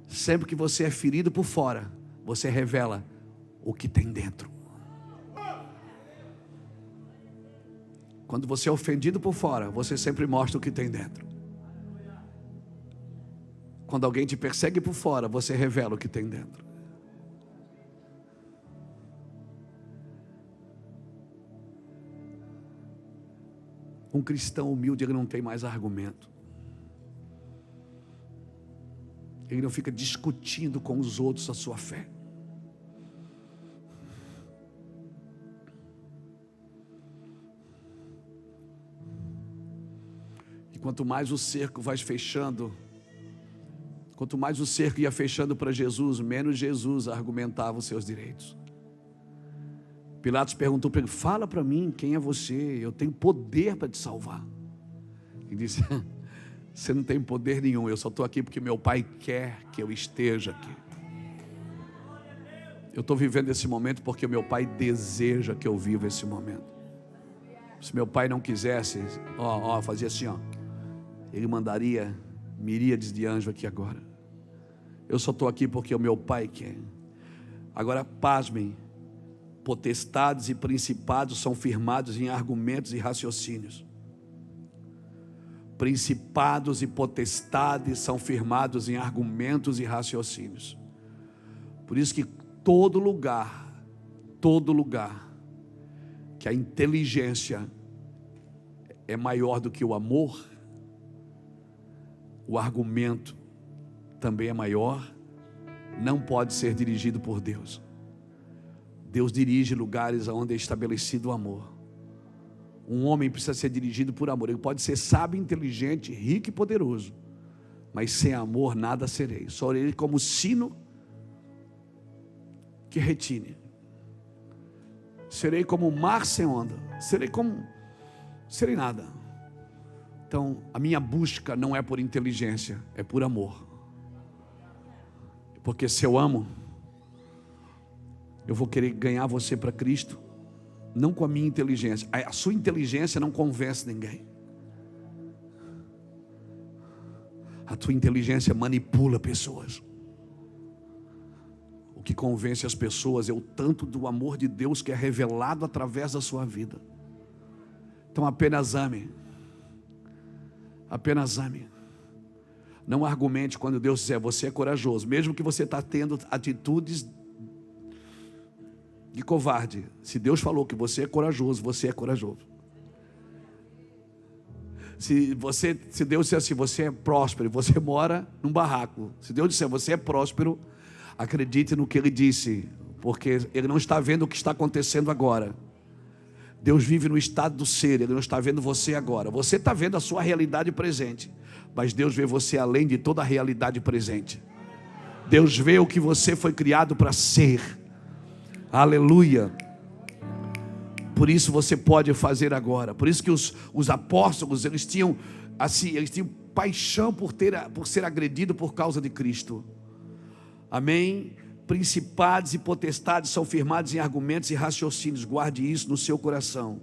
Sempre que você é ferido por fora, você revela o que tem dentro. Quando você é ofendido por fora, você sempre mostra o que tem dentro. Quando alguém te persegue por fora, você revela o que tem dentro. Um cristão humilde, ele não tem mais argumento. Ele não fica discutindo com os outros a sua fé. E quanto mais o cerco vai fechando, quanto mais o cerco ia fechando para Jesus, menos Jesus argumentava os seus direitos. Pilatos perguntou para ele: fala para mim, quem é você? Eu tenho poder para te salvar. Ele disse: você não tem poder nenhum, eu só estou aqui porque meu pai quer que eu esteja aqui. Eu estou vivendo esse momento porque meu pai deseja que eu viva esse momento. Se meu pai não quisesse, fazia assim, ele mandaria miríades de anjos aqui agora. Eu só estou aqui porque o meu pai quer. Agora, pasmem, potestades e principados são firmados em argumentos e raciocínios. Principados e potestades são firmados em argumentos e raciocínios. Por isso que todo lugar que a inteligência é maior do que o amor, o argumento também é maior, não pode ser dirigido por Deus. Deus dirige lugares onde é estabelecido o amor. Um homem precisa ser dirigido por amor. Ele pode ser sábio, inteligente, rico e poderoso, mas sem amor nada serei. Só ele como sino que retine. Serei como o mar sem onda. Serei nada. Então, a minha busca não é por inteligência, é por amor. Porque se eu amo, eu vou querer ganhar você para Cristo, não com a minha inteligência. A sua inteligência não convence ninguém. A tua inteligência manipula pessoas. O que convence as pessoas é o tanto do amor de Deus que é revelado através da sua vida. Então apenas ame. Apenas ame. Não argumente quando Deus disser, você é corajoso, mesmo que você está tendo atitudes de covarde. Se Deus falou que você é corajoso, você é corajoso. Se Deus disser assim, você é próspero, você mora num barraco. Se Deus disser, você é próspero, acredite no que Ele disse, porque Ele não está vendo o que está acontecendo agora. Deus vive no estado do ser, Ele não está vendo você agora. Você está vendo a sua realidade presente, mas Deus vê você além de toda a realidade presente. Deus vê o que você foi criado para ser. Aleluia. Por isso você pode fazer agora. Por isso que os apóstolos, eles tinham paixão por ser agredido por causa de Cristo. Amém? Principados e potestades são firmados em argumentos e raciocínios. Guarde isso no seu coração.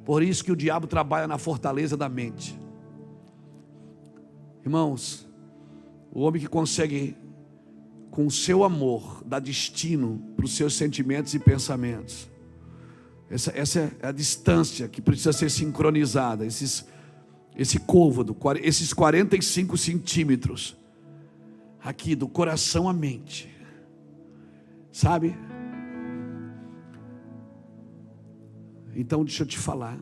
Por isso que o diabo trabalha na fortaleza da mente. Irmãos, o homem que consegue, com o seu amor, dar destino para os seus sentimentos e pensamentos. Essa é a distância que precisa ser sincronizada. Esse côvado, esses 45 centímetros, aqui do coração à mente. Sabe? Então deixa eu te falar.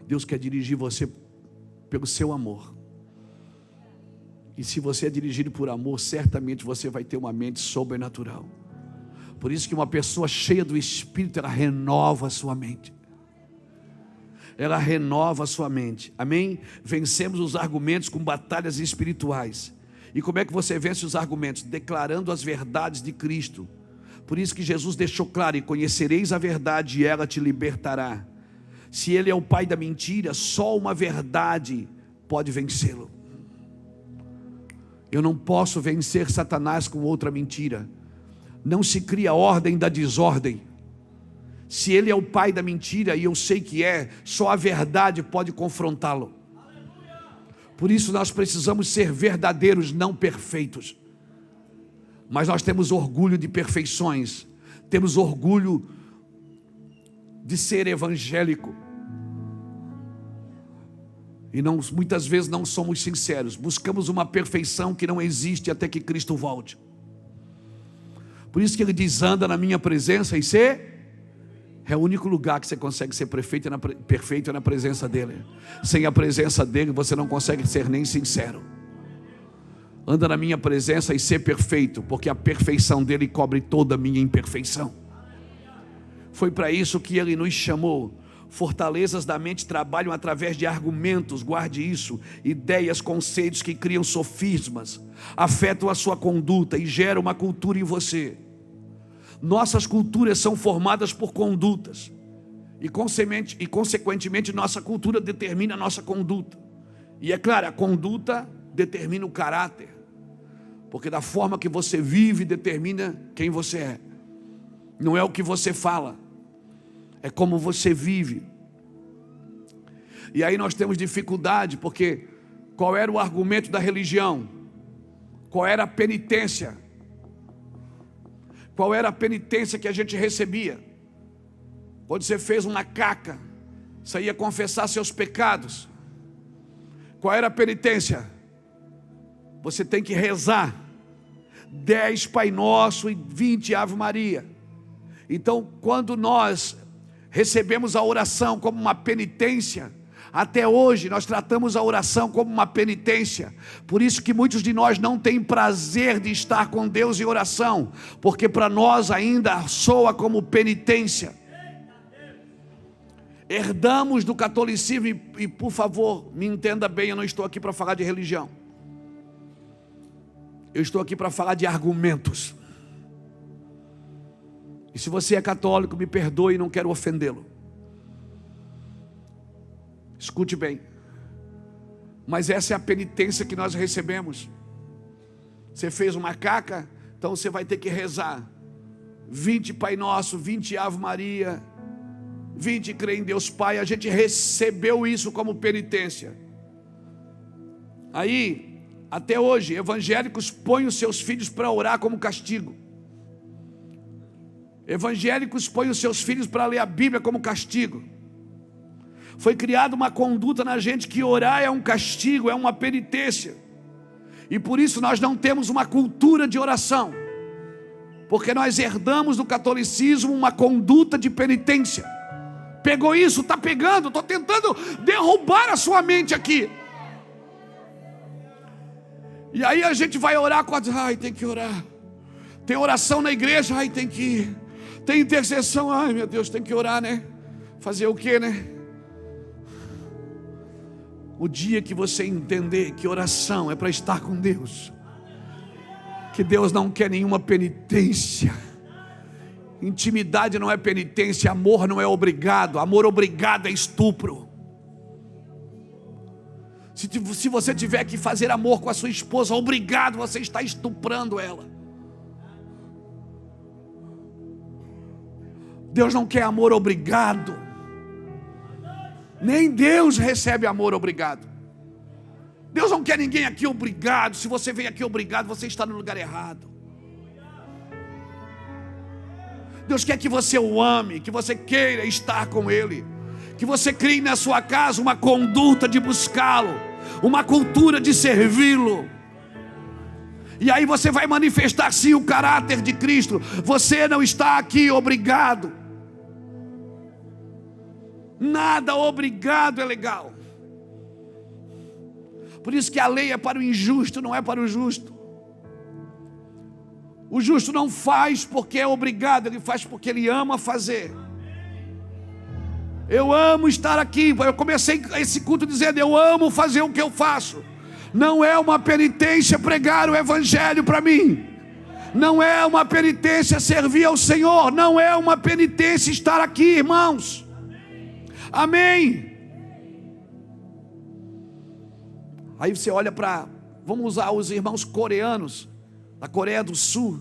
Deus quer dirigir você pelo seu amor. E se você é dirigido por amor, certamente você vai ter uma mente sobrenatural. Por isso que uma pessoa cheia do Espírito, ela renova a sua mente. Ela renova a sua mente. Amém? Vencemos os argumentos com batalhas espirituais. E como é que você vence os argumentos? Declarando as verdades de Cristo. Por isso que Jesus deixou claro, e conhecereis a verdade e ela te libertará. Se Ele é o pai da mentira, só uma verdade pode vencê-lo. Eu não posso vencer Satanás com outra mentira. Não se cria ordem da desordem. Se ele é o pai da mentira, e eu sei que é, só a verdade pode confrontá-lo. Por isso nós precisamos ser verdadeiros, não perfeitos. Mas nós temos orgulho de perfeições. Temos orgulho de ser evangélico. E muitas vezes não somos sinceros. Buscamos uma perfeição que não existe até que Cristo volte. Por isso que Ele diz, anda na minha presença e ser... É o único lugar que você consegue ser perfeito é na presença dEle. Sem a presença dEle você não consegue ser nem sincero. Anda na minha presença e ser perfeito, porque a perfeição dEle cobre toda a minha imperfeição. Foi para isso que Ele nos chamou. Fortalezas da mente trabalham através de argumentos, guarde isso, ideias, conceitos que criam sofismas, afetam a sua conduta e geram uma cultura em você. Nossas culturas são formadas por condutas e consequentemente nossa cultura determina a nossa conduta. E é claro, a conduta determina o caráter, porque da forma que você vive determina quem você é. Não é o que você fala, é como você vive. E aí nós temos dificuldade, porque qual era o argumento da religião? Qual era a penitência? Qual era a penitência que a gente recebia? Quando você fez uma caca, você ia confessar seus pecados. Qual era a penitência? Você tem que rezar, 10 Pai Nosso e 20 Ave Maria. Então, quando nós recebemos a oração como uma penitência, até hoje nós tratamos a oração como uma penitência. Por isso que muitos de nós não têm prazer de estar com Deus em oração, porque para nós ainda soa como penitência. Herdamos do catolicismo, e por favor, me entenda bem, eu não estou aqui para falar de religião. Eu estou aqui para falar de argumentos. E se você é católico, me perdoe, não quero ofendê-lo. Escute bem. Mas essa é a penitência que nós recebemos. Você fez uma caca, então você vai ter que rezar 20 Pai Nosso, 20 Ave Maria, 20 crê em Deus Pai. A gente recebeu isso como penitência. Aí, até hoje, evangélicos põem os seus filhos para orar como castigo. Evangélicos põem os seus filhos para ler a Bíblia como castigo. Foi criada uma conduta na gente que orar é um castigo, é uma penitência. E por isso nós não temos uma cultura de oração, porque nós herdamos do catolicismo uma conduta de penitência. Pegou isso? Está pegando? Estou tentando derrubar a sua mente aqui. E aí a gente vai orar com a... Ai, tem que orar. Tem oração na igreja? Ai, tem que ir. Tem intercessão? Ai, meu Deus, tem que orar, né? Fazer o quê, né? O dia que você entender que oração é para estar com Deus, que Deus não quer nenhuma penitência. Intimidade não é penitência, amor não é obrigado. Amor obrigado é estupro. Se você tiver que fazer amor com a sua esposa, obrigado, você está estuprando ela. Deus não quer amor obrigado. Nem Deus recebe amor obrigado. Deus não quer ninguém aqui obrigado. Se você vem aqui obrigado, você está no lugar errado. Deus quer que você o ame, que você queira estar com Ele, que você crie na sua casa uma conduta de buscá-lo, uma cultura de servi-lo. E aí você vai manifestar sim o caráter de Cristo. Você não está aqui obrigado. Nada obrigado é legal. Por isso que a lei é para o injusto, não é para o justo. O justo não faz porque é obrigado, ele faz porque ele ama fazer. Eu amo estar aqui. Eu comecei esse culto dizendo: eu amo fazer o que eu faço. Não é uma penitência pregar o evangelho para mim. Não é uma penitência servir ao Senhor. Não é uma penitência estar aqui, irmãos. Amém. Aí você olha para, vamos usar os irmãos coreanos, da Coreia do Sul.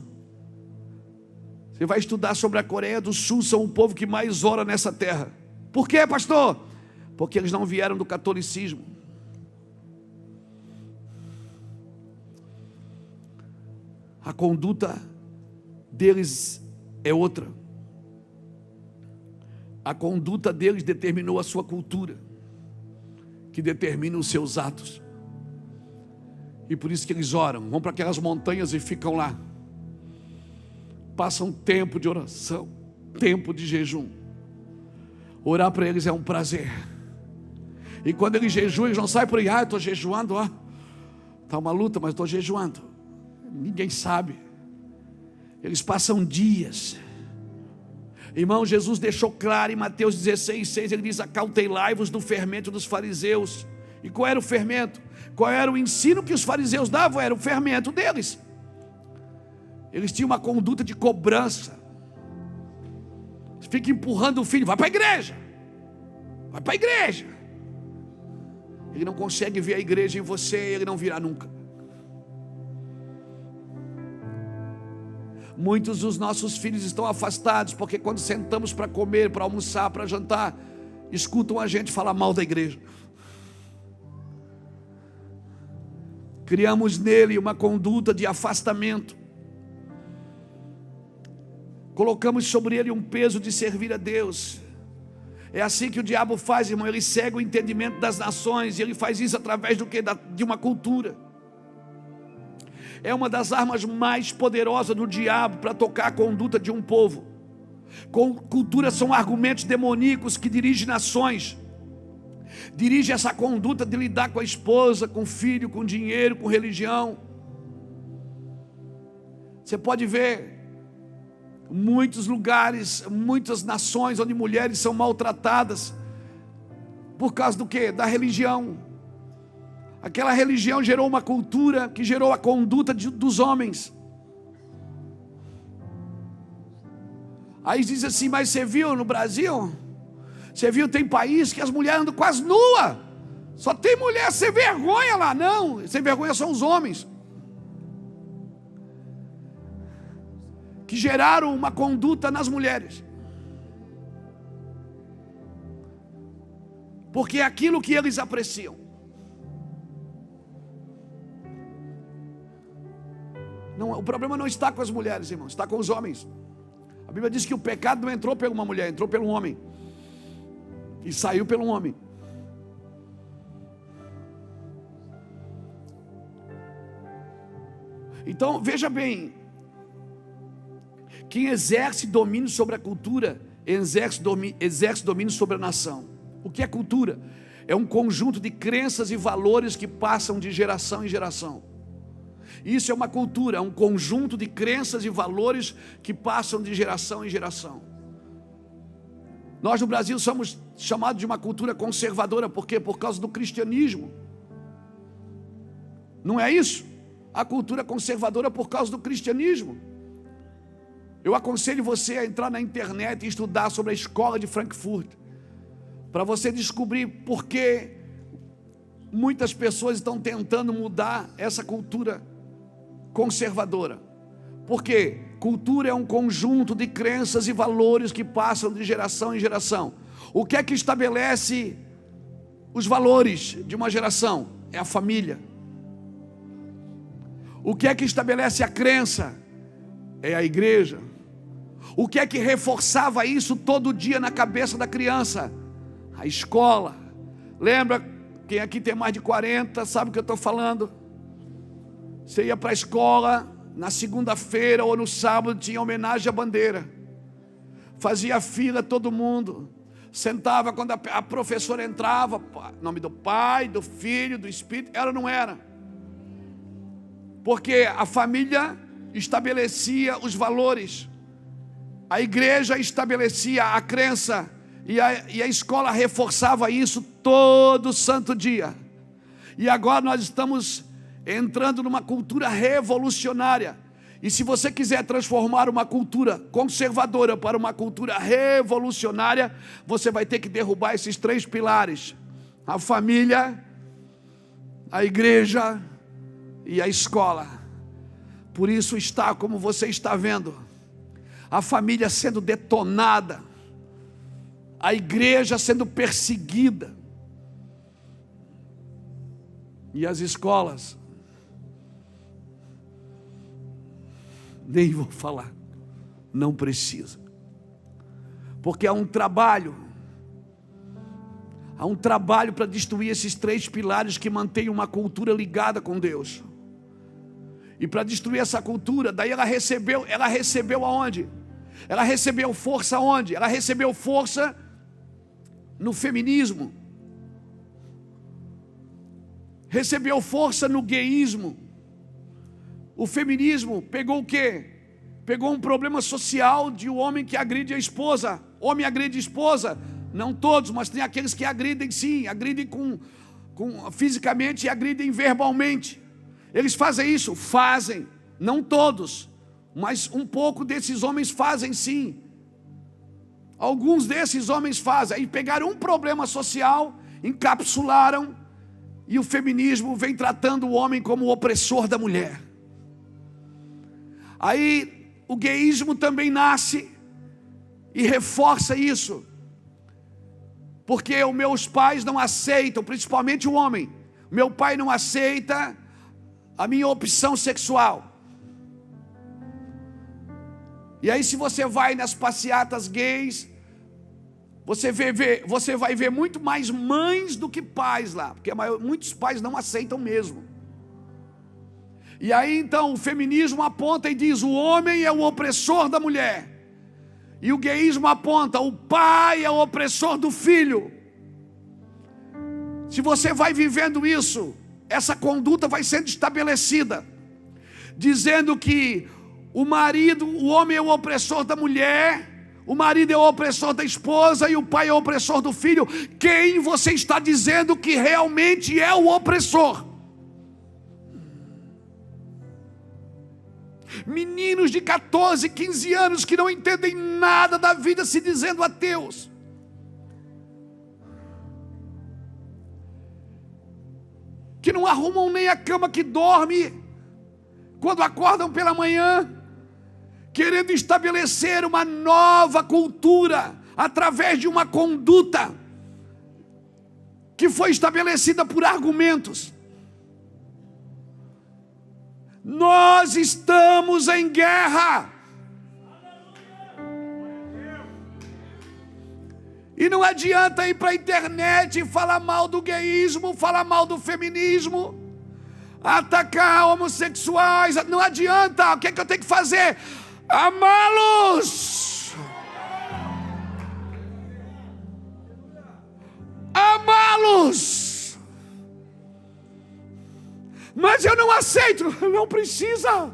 Você vai estudar sobre a Coreia do Sul, são o povo que mais ora nessa terra. Por quê, pastor? Porque eles não vieram do catolicismo. A conduta deles é outra. A conduta deles determinou a sua cultura, que determina os seus atos. E por isso que eles oram, vão para aquelas montanhas e ficam lá. Passam tempo de oração, tempo de jejum. Orar para eles é um prazer. E quando eles jejuam, eles não saem por aí: eu estou jejuando, ó. Está uma luta, mas estou jejuando. Ninguém sabe. Eles passam dias. Irmão, Jesus deixou claro em Mateus 16:6, ele diz: acautelai-vos do fermento dos fariseus. E qual era o fermento? Qual era o ensino que os fariseus davam? Era o fermento deles. Eles tinham uma conduta de cobrança. Fica empurrando o filho: vai para a igreja, vai para a igreja. Ele não consegue ver a igreja em você, ele não virá nunca. Muitos dos nossos filhos estão afastados, porque quando sentamos para comer, para almoçar, para jantar, escutam a gente falar mal da igreja. Criamos nele uma conduta de afastamento. Colocamos sobre ele um peso de servir a Deus. É assim que o diabo faz, irmão. Ele cega o entendimento das nações, e ele faz isso através do quê? De uma cultura. é uma das armas mais poderosas do diabo para tocar a conduta de um povo. Cultura são argumentos demoníacos que dirigem nações. Dirige essa conduta de lidar com a esposa, com o filho, com dinheiro, com religião. Você pode ver muitos lugares, muitas nações onde mulheres são maltratadas por causa do quê? Da religião. Aquela religião gerou uma cultura que gerou a conduta dos homens. Aí diz assim, mas você viu no Brasil? Você viu, tem país que as mulheres andam quase nuas. Só tem mulher sem vergonha lá. Não, sem vergonha são os homens. Que geraram uma conduta nas mulheres. Porque é aquilo que eles apreciam. Não, o problema não está com as mulheres, irmãos, está com os homens. A Bíblia diz que o pecado não entrou por uma mulher, entrou pelo homem. E saiu pelo homem. Então, veja bem. Quem exerce domínio sobre a cultura, exerce domínio sobre a nação. O que é cultura? É um conjunto de crenças e valores que passam de geração em geração. Isso é uma cultura, é um conjunto de crenças e valores que passam de geração em geração. Nós no Brasil somos chamados de uma cultura conservadora, por quê? Por causa do cristianismo. Não é isso? A cultura conservadora por causa do cristianismo. Eu aconselho você a entrar na internet e estudar sobre a escola de Frankfurt, para você descobrir por que muitas pessoas estão tentando mudar essa cultura conservadora. Porque cultura é um conjunto de crenças e valores que passam de geração em geração. O que é que estabelece os valores de uma geração? É a família. O que é que estabelece a crença? É a igreja. O que é que reforçava isso todo dia na cabeça da criança? A escola. Lembra, quem aqui tem mais de 40 sabe o que eu estou falando? Você ia para a escola, na segunda-feira ou no sábado tinha homenagem à bandeira. Fazia fila todo mundo. Sentava quando a professora entrava, em nome do Pai, do Filho, do Espírito. Ela não era. Porque a família estabelecia os valores. A igreja estabelecia a crença. E a escola reforçava isso todo santo dia. E agora nós estamos entrando numa cultura revolucionária. E se você quiser transformar uma cultura conservadora para uma cultura revolucionária, você vai ter que derrubar esses 3 pilares: a família, a igreja e a escola. Por isso está como você está vendo, a família sendo detonada, a igreja sendo perseguida, e as escolas, nem vou falar, não precisa, porque há um trabalho para destruir esses 3 pilares que mantêm uma cultura ligada com Deus. E para destruir essa cultura, daí ela recebeu aonde? Ela recebeu força aonde? Ela recebeu força no feminismo. Recebeu força no gayismo. O feminismo pegou o quê? Pegou um problema social de um homem que agride a esposa. Homem agride a esposa. Não todos, mas tem aqueles que agridem sim. Agridem fisicamente e agridem verbalmente. Eles fazem isso? Fazem. Não todos, mas um pouco desses homens fazem sim. Alguns desses homens fazem. Aí pegaram um problema social, encapsularam, e o feminismo vem tratando o homem como o opressor da mulher. Aí o gayismo também nasce e reforça isso. Porque os meus pais não aceitam, principalmente o homem. Meu pai não aceita a minha opção sexual. E aí se você vai nas passeatas gays, você vai ver muito mais mães do que pais lá. Porque muitos pais não aceitam mesmo. E aí então o feminismo aponta e diz: o homem é o opressor da mulher. E o gayismo aponta: o pai é o opressor do filho. Se você vai vivendo isso, essa conduta vai sendo estabelecida, dizendo que o marido, o homem é o opressor da mulher, o marido é o opressor da esposa e o pai é o opressor do filho. Quem você está dizendo que realmente é o opressor? Meninos de 14, 15 anos que não entendem nada da vida se dizendo ateus. Que não arrumam nem a cama que dorme, quando acordam pela manhã, querendo estabelecer uma nova cultura através de uma conduta que foi estabelecida por argumentos. Nós estamos em guerra. E não adianta ir para a internet e falar mal do gayismo, falar mal do feminismo, atacar homossexuais. Não adianta. O que é que eu tenho que fazer? Amá-los. Amá-los. Mas eu não aceito. Não precisa.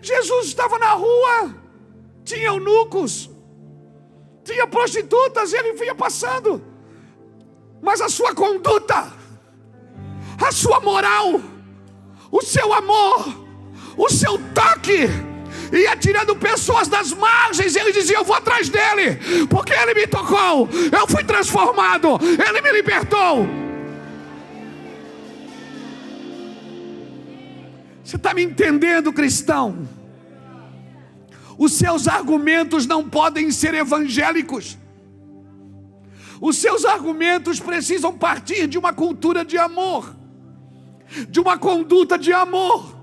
Jesus estava na rua, tinha eunucos, tinha prostitutas, e ele vinha passando. Mas a sua conduta, a sua moral, o seu amor, o seu toque, ia tirando pessoas das margens. Ele dizia: eu vou atrás dele, porque ele me tocou, eu fui transformado, ele me libertou. Você está me entendendo, cristão? Os seus argumentos não podem ser evangélicos. Os seus argumentos precisam partir de uma cultura de amor, de uma conduta de amor,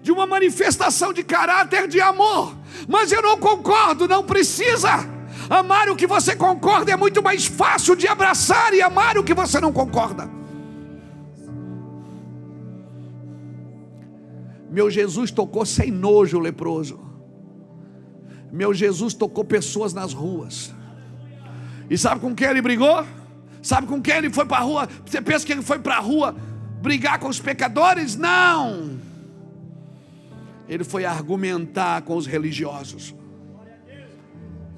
de uma manifestação de caráter de amor. Mas eu não concordo. Não precisa. Amar o que você concorda é muito mais fácil de abraçar e amar o que você não concorda. Meu Jesus tocou sem nojo o leproso. Meu Jesus tocou pessoas nas ruas. E sabe com quem ele brigou? Sabe com quem ele foi para a rua? Você pensa que ele foi para a rua brigar com os pecadores? Não. Ele foi argumentar com os religiosos.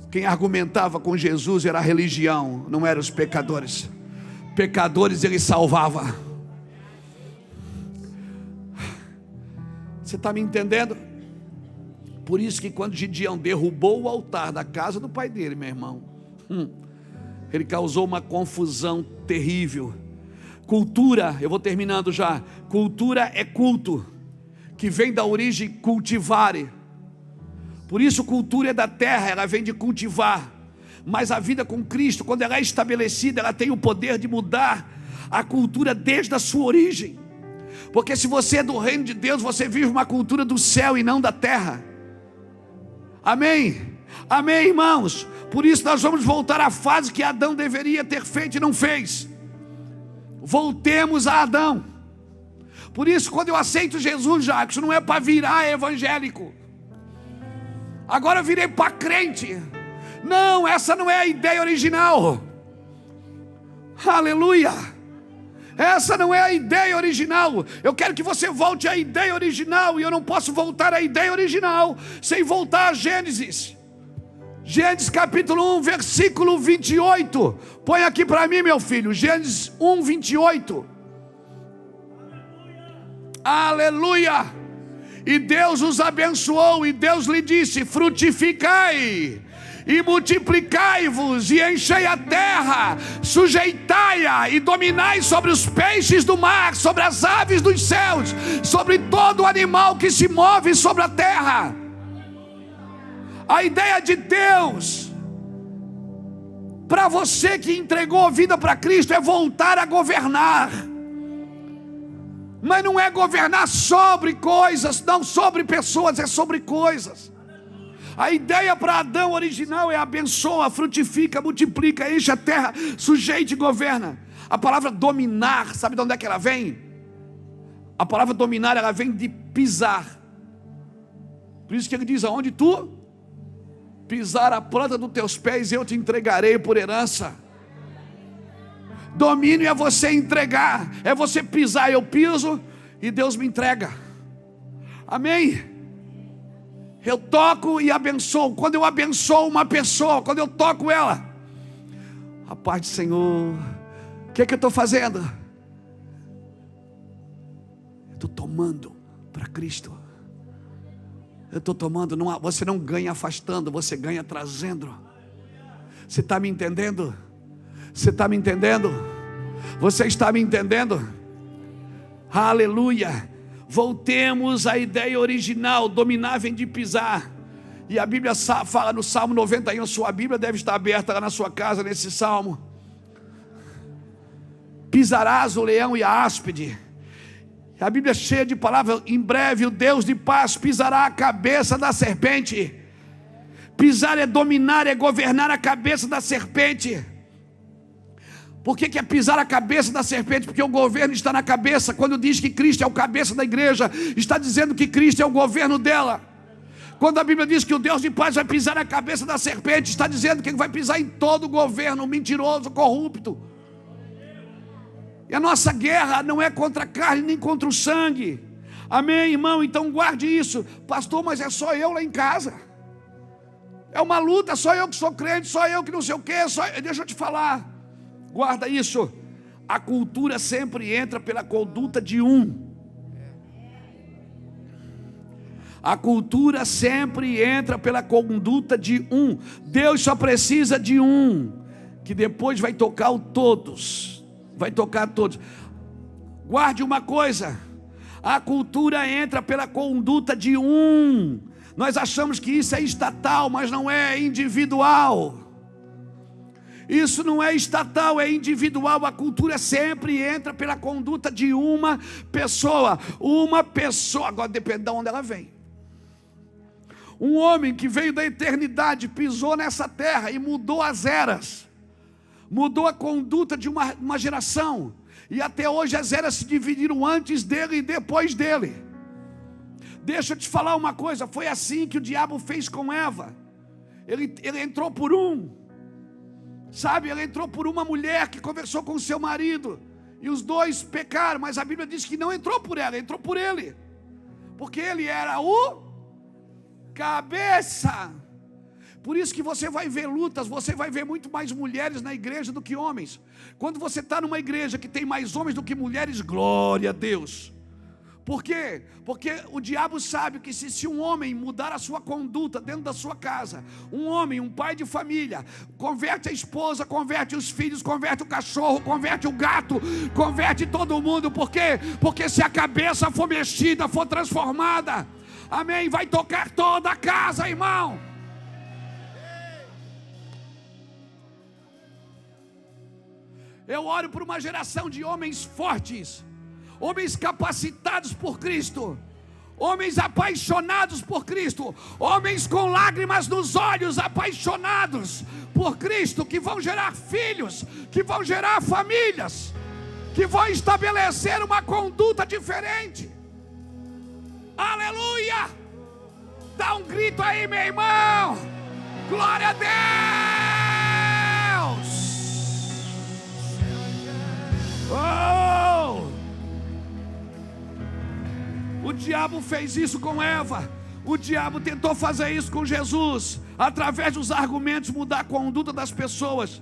Quem argumentava com Jesus era a religião, não eram os pecadores. Pecadores ele salvava. Você está me entendendo? Por isso que quando Gideão derrubou o altar da casa do pai dele, meu irmão, ele causou uma confusão terrível. Cultura, eu vou terminando já. Cultura é culto, que vem da origem cultivare. Por isso cultura é da terra, ela vem de cultivar. Mas a vida com Cristo, quando ela é estabelecida, ela tem o poder de mudar a cultura desde a sua origem. Porque se você é do reino de Deus, você vive uma cultura do céu e não da terra. Amém? Amém, irmãos? Por isso nós vamos voltar à fase que Adão deveria ter feito e não fez. Voltemos a Adão. Por isso, quando eu aceito Jesus, Jacques, não é para virar evangélico. Agora eu virei para crente. Não, essa não é a ideia original. Aleluia. Essa não é a ideia original. Eu quero que você volte à ideia original. E eu não posso voltar à ideia original sem voltar a Gênesis. Gênesis capítulo 1, versículo 28. Põe aqui para mim, meu filho. Gênesis 1, 28. Aleluia. E Deus os abençoou. E Deus lhe disse: frutificai e multiplicai-vos, e enchei a terra, sujeitai-a, e dominai sobre os peixes do mar, sobre as aves dos céus, sobre todo animal que se move sobre a terra. A ideia de Deus para você que entregou a vida para Cristo é voltar a governar. Mas não é governar sobre coisas, não sobre pessoas, é sobre coisas. A ideia para Adão original é abençoa, frutifica, multiplica, enche a terra, sujeite e governa. A palavra dominar, sabe de onde é que ela vem? A palavra dominar, ela vem de pisar. Por isso que ele diz: aonde tu pisar a planta dos teus pés, eu te entregarei por herança. Domínio é você entregar, é você pisar. Eu piso e Deus me entrega. Amém? Eu toco e abençoo. Quando eu abençoo uma pessoa, quando eu toco ela, a paz do Senhor. O que é que eu estou fazendo? Eu estou tomando para Cristo. Eu estou tomando. Você não ganha afastando, você ganha trazendo. Você está me entendendo? Você está me entendendo? Você está me entendendo? Aleluia. Voltemos à ideia original. Dominar vem de pisar. E a Bíblia fala no Salmo 91. Sua Bíblia deve estar aberta lá na sua casa, nesse salmo. Pisarás o leão e a áspide. A Bíblia é cheia de palavras. Em breve o Deus de paz pisará a cabeça da serpente. Pisar é dominar, é governar a cabeça da serpente. Por que é pisar a cabeça da serpente? Porque o governo está na cabeça. Quando diz que Cristo é o cabeça da igreja, está dizendo que Cristo é o governo dela. Quando a Bíblia diz que o Deus de paz vai pisar a cabeça da serpente, está dizendo que ele vai pisar em todo o governo mentiroso, corrupto. E a nossa guerra não é contra a carne nem contra o sangue. Amém, irmão? Então guarde isso. Pastor, mas é só eu lá em casa. É uma luta, só eu que sou crente, só eu que não sei o quê. Deixa eu te falar. Guarda isso. A cultura sempre entra pela conduta de um. A cultura sempre entra pela conduta de um. Deus só precisa de um, que depois vai tocar o todos. Vai tocar todos. Guarde uma coisa: a cultura entra pela conduta de um. Nós achamos que isso é estatal, mas não é individual. Isso não é estatal, é individual. A cultura sempre entra pela conduta de uma pessoa. Uma pessoa, agora depende de onde ela vem. Um homem que veio da eternidade, pisou nessa terra e mudou as eras, mudou a conduta de uma geração. E até hoje as eras se dividiram antes dele e depois dele. Deixa eu te falar uma coisa. Foi assim que o diabo fez com Eva. Ele entrou por sabe, ele entrou por uma mulher que conversou com o seu marido, e os dois pecaram. Mas a Bíblia diz que não entrou por ela, entrou por ele, porque ele era o cabeça. Por isso que você vai ver lutas, você vai ver muito mais mulheres na igreja do que homens. Quando você está numa igreja que tem mais homens do que mulheres, glória a Deus. Por quê? Porque o diabo sabe que se um homem mudar a sua conduta dentro da sua casa, um homem, um pai de família, converte a esposa, converte os filhos, converte o cachorro, converte o gato, converte todo mundo. Por quê? Porque se a cabeça for mexida, for transformada, amém, vai tocar toda a casa, irmão. Eu oro por uma geração de homens fortes, homens capacitados por Cristo, homens apaixonados por Cristo, homens com lágrimas nos olhos, apaixonados por Cristo, que vão gerar filhos, que vão gerar famílias, que vão estabelecer uma conduta diferente. Aleluia! Dá um grito aí, meu irmão. Glória a Deus! Oh! O diabo fez isso com Eva. O diabo tentou fazer isso com Jesus, através dos argumentos, mudar a conduta das pessoas.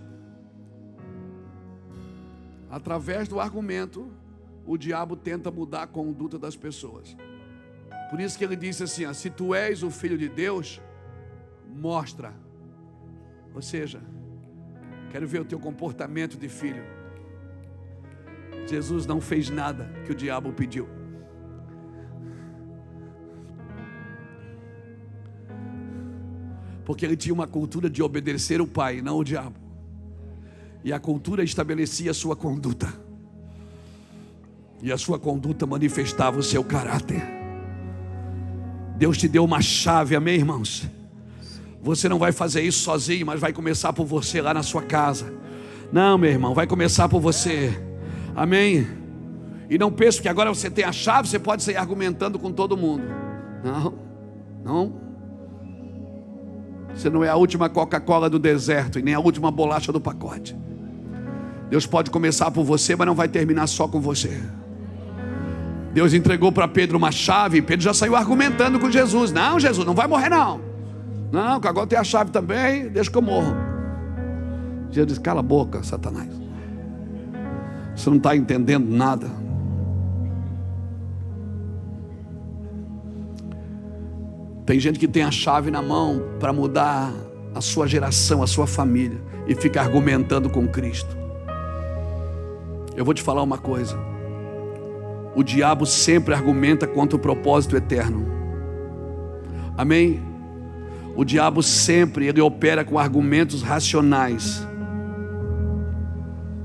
Através do argumento, o diabo tenta mudar a conduta das pessoas. Por isso que ele disse assim, ó, se tu és o filho de Deus, mostra. Ou seja, quero ver o teu comportamento de filho. Jesus não fez nada que o diabo pediu. Porque ele tinha uma cultura de obedecer o pai, não o diabo. E a cultura estabelecia a sua conduta. E a sua conduta manifestava o seu caráter. Deus te deu uma chave, amém, irmãos? Você não vai fazer isso sozinho, mas vai começar por você lá na sua casa. Não, meu irmão, vai começar por você. Amém? E não pense que agora você tem a chave, você pode sair argumentando com todo mundo. Não, não. Você não é a última Coca-Cola do deserto e nem a última bolacha do pacote. Deus pode começar por você, mas não vai terminar só com você. Deus entregou para Pedro uma chave e Pedro já saiu argumentando com Jesus. Não, Jesus, não vai morrer não. Não, que agora tem a chave também, deixa que eu morro. Jesus disse, cala a boca, Satanás. Você não está entendendo nada. Tem gente que tem a chave na mão para mudar a sua geração, a sua família, e fica argumentando com Cristo. Eu vou te falar uma coisa. O diabo sempre argumenta contra o propósito eterno. Amém? O diabo sempre, ele opera com argumentos racionais.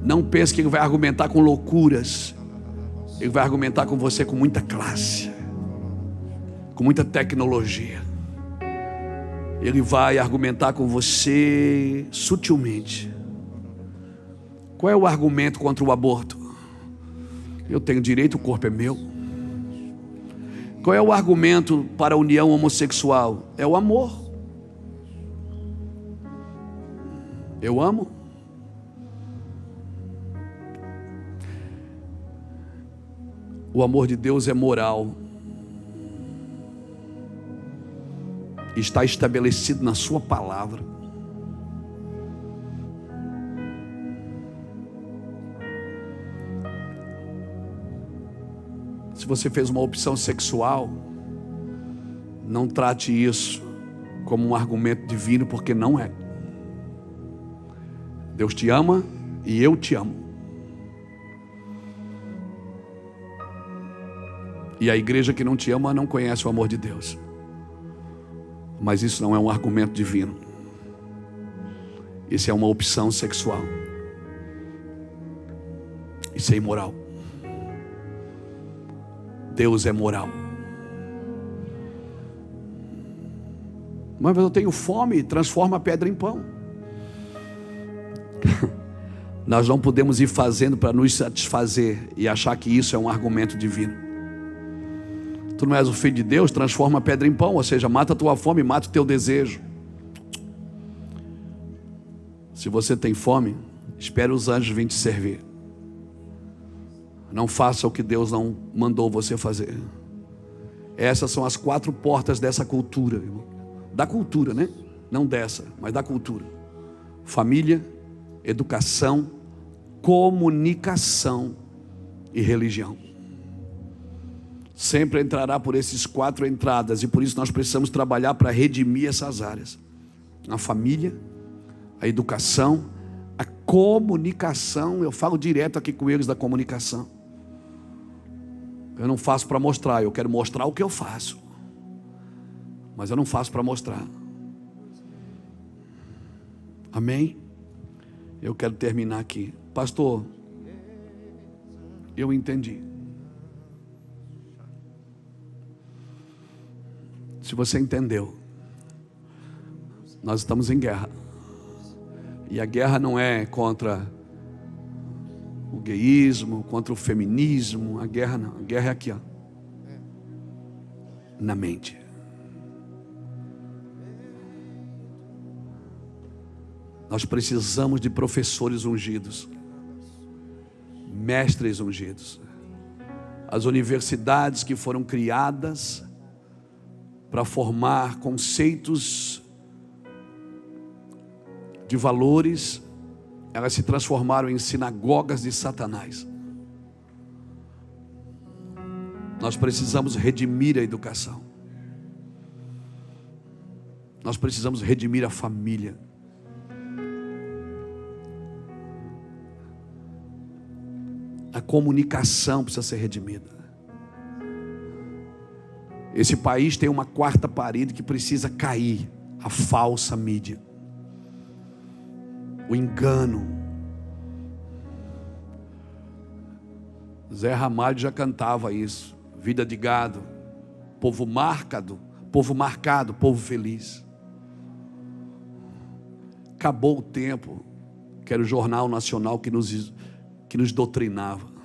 Não pense que ele vai argumentar com loucuras. Ele vai argumentar com você com muita classe, com muita tecnologia. Ele vai argumentar com você sutilmente. Qual é o argumento contra o aborto? Eu tenho direito, o corpo é meu. Qual é o argumento para a união homossexual? É o amor. Eu amo. O amor de Deus é moral. Está estabelecido na sua palavra. Se você fez uma opção sexual, não trate isso como um argumento divino, porque não é. Deus te ama e eu te amo. E a igreja que não te ama não conhece o amor de Deus. Mas isso não é um argumento divino. Isso é uma opção sexual. Isso é imoral. Deus é moral. Mas eu tenho fome, transforma a pedra em pão. Nós não podemos ir fazendo para nos satisfazer e achar que isso é um argumento divino. Tu não és o filho de Deus, transforma a pedra em pão, ou seja, mata a tua fome, mata o teu desejo. Se você tem fome, espere os anjos virem te servir. Não faça o que Deus não mandou você fazer. Essas são as 4 portas dessa cultura, irmão. Da cultura, né? Não dessa, mas da cultura. Família, educação, comunicação e religião. Sempre entrará por esses 4 entradas, e por isso nós precisamos trabalhar para redimir essas áreas. A família, a educação, a comunicação. Eu falo direto aqui com eles da comunicação. Eu não faço para mostrar, eu quero mostrar o que eu faço. Mas eu não faço para mostrar. Amém? Eu quero terminar aqui. Pastor, eu entendi. Se você entendeu, nós estamos em guerra. E a guerra não é contra o gayismo, contra o feminismo. A guerra não, a guerra é aqui, ó, na mente. Nós precisamos de professores ungidos, mestres ungidos. As universidades que foram criadas para formar conceitos de valores, elas se transformaram em sinagogas de Satanás. Nós precisamos redimir a educação. Nós precisamos redimir a família. A comunicação precisa ser redimida. Esse país tem uma 4ª parede que precisa cair: a falsa mídia, o engano. Zé Ramalho já cantava isso: vida de gado, povo marcado, povo feliz. Acabou o tempo que era o Jornal Nacional que nos doutrinava.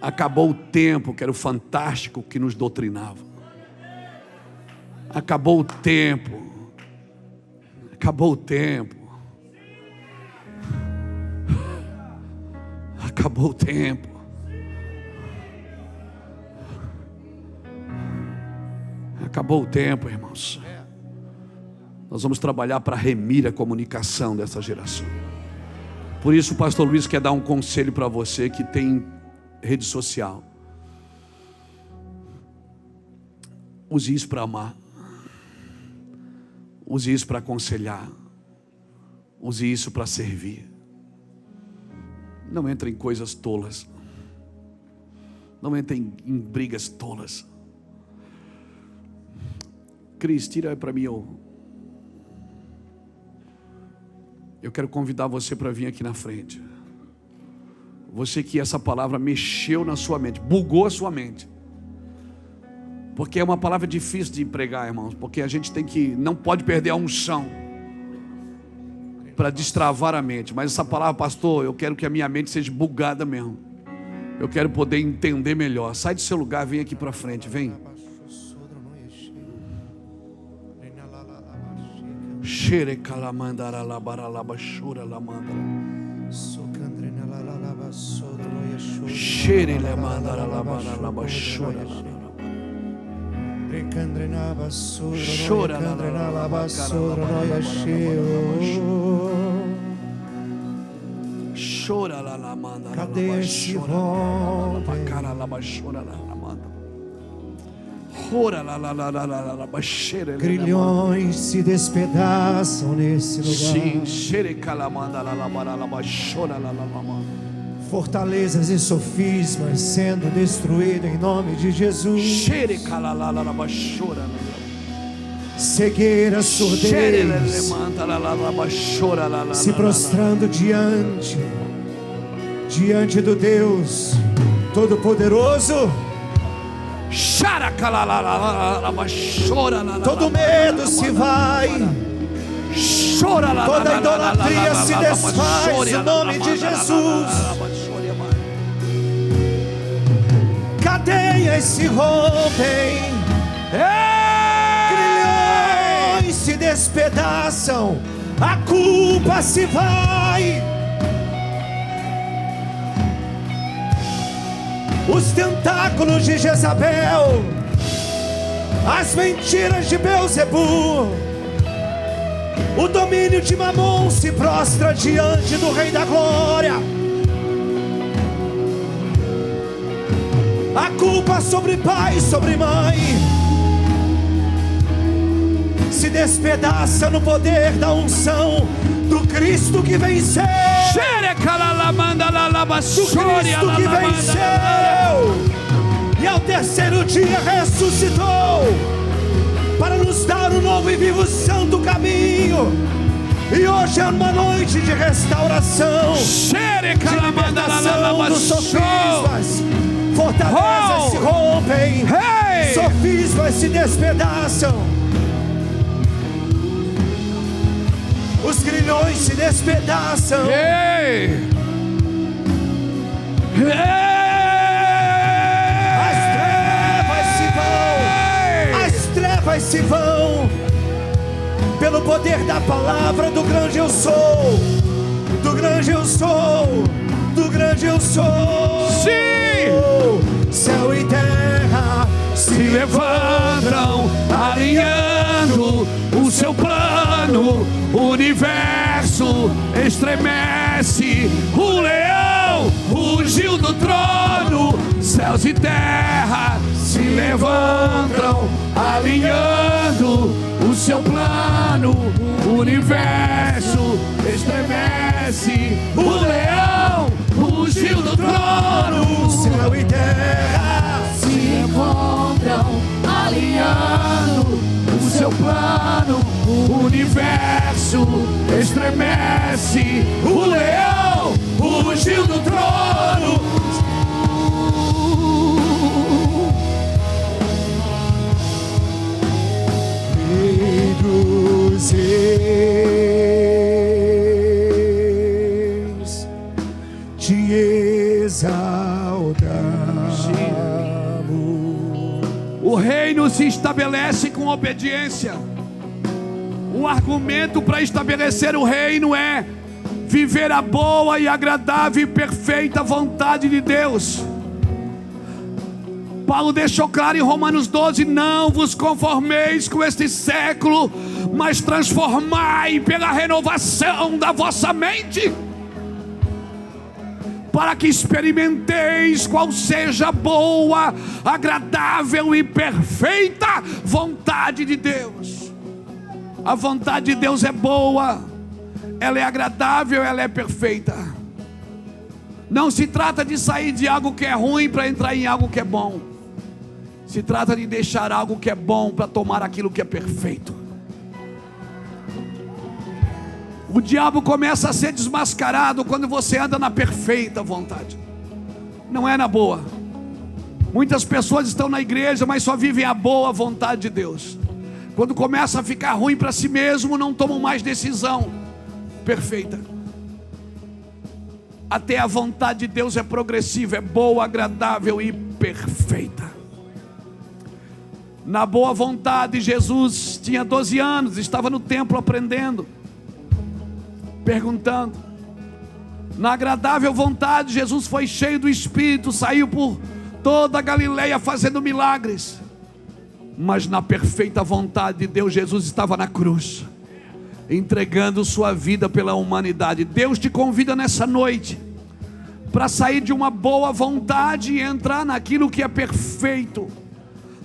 Acabou o tempo que era o fantástico que nos doutrinava. Acabou o tempo. Acabou o tempo. Acabou o tempo. Acabou o tempo, irmãos. Nós vamos trabalhar para remir a comunicação dessa geração. Por isso o pastor Luiz quer dar um conselho para você que tem rede social. Use isso para amar. Use isso para aconselhar. Use isso para servir. Não entre em coisas tolas. Não entre em brigas tolas. Cris, tira para mim. Eu quero convidar você para vir aqui na frente. Você que essa palavra mexeu na sua mente, bugou a sua mente. Porque é uma palavra difícil de pregar, irmãos. Porque a gente não pode perder a unção para destravar a mente. Mas essa palavra, pastor, eu quero que a minha mente seja bugada mesmo. Eu quero poder entender melhor. Sai do seu lugar, vem aqui para frente, vem. Shere calamandara la baralaba shura la mandara. Shere la mandara la baralaba shura la. Chora la chora la mandara. Cadê esse homem? Cara la bachora la mandara. Grilhões se despedaçam nesse lugar. Fortalezas e sofismas sendo destruídos em nome de Jesus. Cegueira, surdez se prostrando diante do Deus Todo-Poderoso. Todo medo se vai, toda idolatria se desfaz no nome de Jesus. Cadeias se rompem, grilhões se despedaçam, a culpa se vai. Os tentáculos de Jezabel, as mentiras de Beelzebu, o domínio de Mamon se prostra diante do Rei da Glória. A culpa sobre pai e sobre mãe se despedaça no poder da unção do Cristo que venceu. Do Cristo que venceu e ao terceiro dia ressuscitou para nos dar um novo e vivo santo caminho. E hoje é uma noite de restauração, de libertação dos sofismas. Fortalezas se rompem, sofismas se despedaçam, os grilhões se despedaçam. As trevas se vão pelo poder da palavra do grande eu sou, do grande eu sou, do grande eu sou. Sim! Céu e terra se levantam, alinhando o seu plano. O universo estremece, o leão rugiu do trono. Céus e terra se levantam, alinhando o seu plano. O universo estremece, o leão rugiu do trono. Céu e terra se encontram, alinhando o seu plano. O universo estremece, o leão rugiu do trono. Pedros eis te exaltar. O reino se estabelece com obediência. O argumento para estabelecer o reino é viver a boa e agradável e perfeita vontade de Deus. Paulo deixou claro em Romanos 12: não vos conformeis com este século, mas transformai pela renovação da vossa mente, para que experimenteis qual seja a boa, agradável e perfeita vontade de Deus. A vontade de Deus é boa, ela é agradável, ela é perfeita. Não se trata de sair de algo que é ruim para entrar em algo que é bom. Se trata de deixar algo que é bom para tomar aquilo que é perfeito. O diabo começa a ser desmascarado quando você anda na perfeita vontade, não é na boa. Muitas pessoas estão na igreja, mas só vivem a boa vontade de Deus. Quando começa a ficar ruim para si mesmo, não tomam mais decisão perfeita. Até a vontade de Deus é progressiva, é boa, agradável e perfeita. Na boa vontade, Jesus tinha 12 anos, estava no templo aprendendo, perguntando. Na agradável vontade, Jesus foi cheio do Espírito, saiu por toda a Galileia fazendo milagres. Mas na perfeita vontade de Deus, Jesus estava na cruz, entregando sua vida pela humanidade. Deus te convida nessa noite para sair de uma boa vontade e entrar naquilo que é perfeito.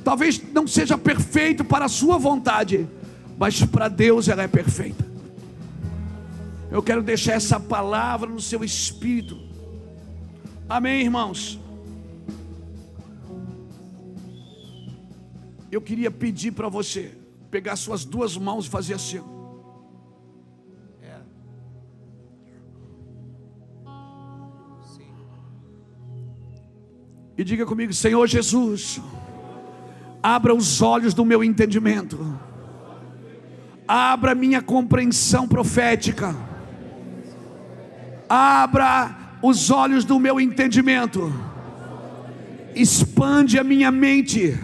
Talvez não seja perfeito para a sua vontade, mas para Deus ela é perfeita. Eu quero deixar essa palavra no seu espírito. Amém, irmãos? Eu queria pedir para você pegar suas duas mãos e fazer assim. E diga comigo: Senhor Jesus, abra os olhos do meu entendimento, abra minha compreensão profética, abra os olhos do meu entendimento, expande a minha mente,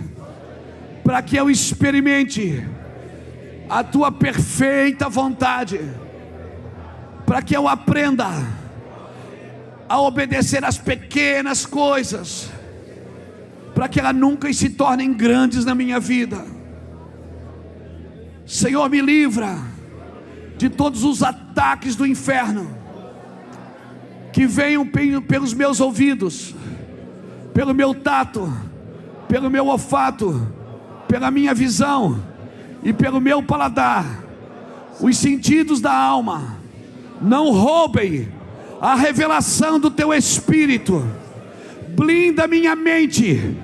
para que eu experimente a tua perfeita vontade, para que eu aprenda a obedecer às pequenas coisas, para que elas nunca se tornem grandes na minha vida. Senhor, me livra de todos os ataques do inferno que venham pelos meus ouvidos, pelo meu tato, pelo meu olfato, pela minha visão e pelo meu paladar. Os sentidos da alma não roubem a revelação do teu Espírito. Blinda minha mente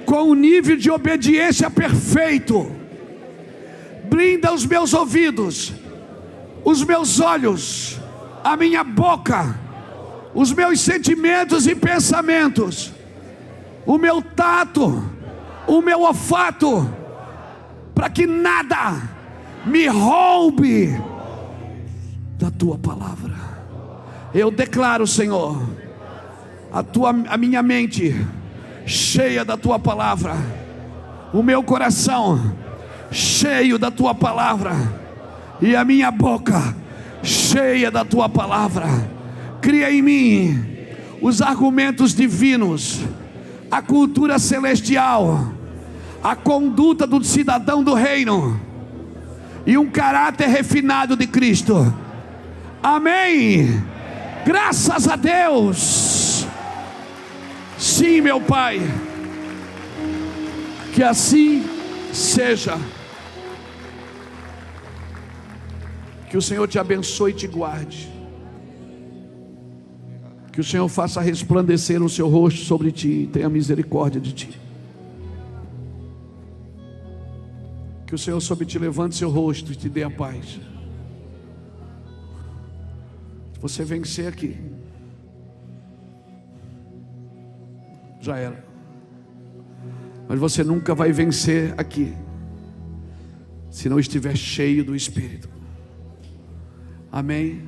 com um nível de obediência perfeito. Blinda os meus ouvidos, os meus olhos, a minha boca, os meus sentimentos e pensamentos, o meu tato, o meu olfato, para que nada me roube da tua palavra. Eu declaro, Senhor, a minha mente cheia da tua palavra, o meu coração cheio da tua palavra e a minha boca cheia da tua palavra. Cria em mim os argumentos divinos, a cultura celestial, a conduta do cidadão do reino e um caráter refinado de Cristo. Amém. Graças a Deus. Sim, meu Pai, que assim seja. Que o Senhor te abençoe e te guarde. Que o Senhor faça resplandecer o seu rosto sobre ti e tenha misericórdia de ti. Que o Senhor sobre ti levante seu rosto e te dê a paz. Se você vencer aqui, já era. Mas você nunca vai vencer aqui se não estiver cheio do Espírito. Amém?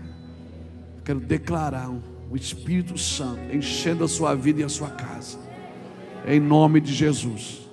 Quero declarar o Espírito Santo enchendo a sua vida e a sua casa, em nome de Jesus.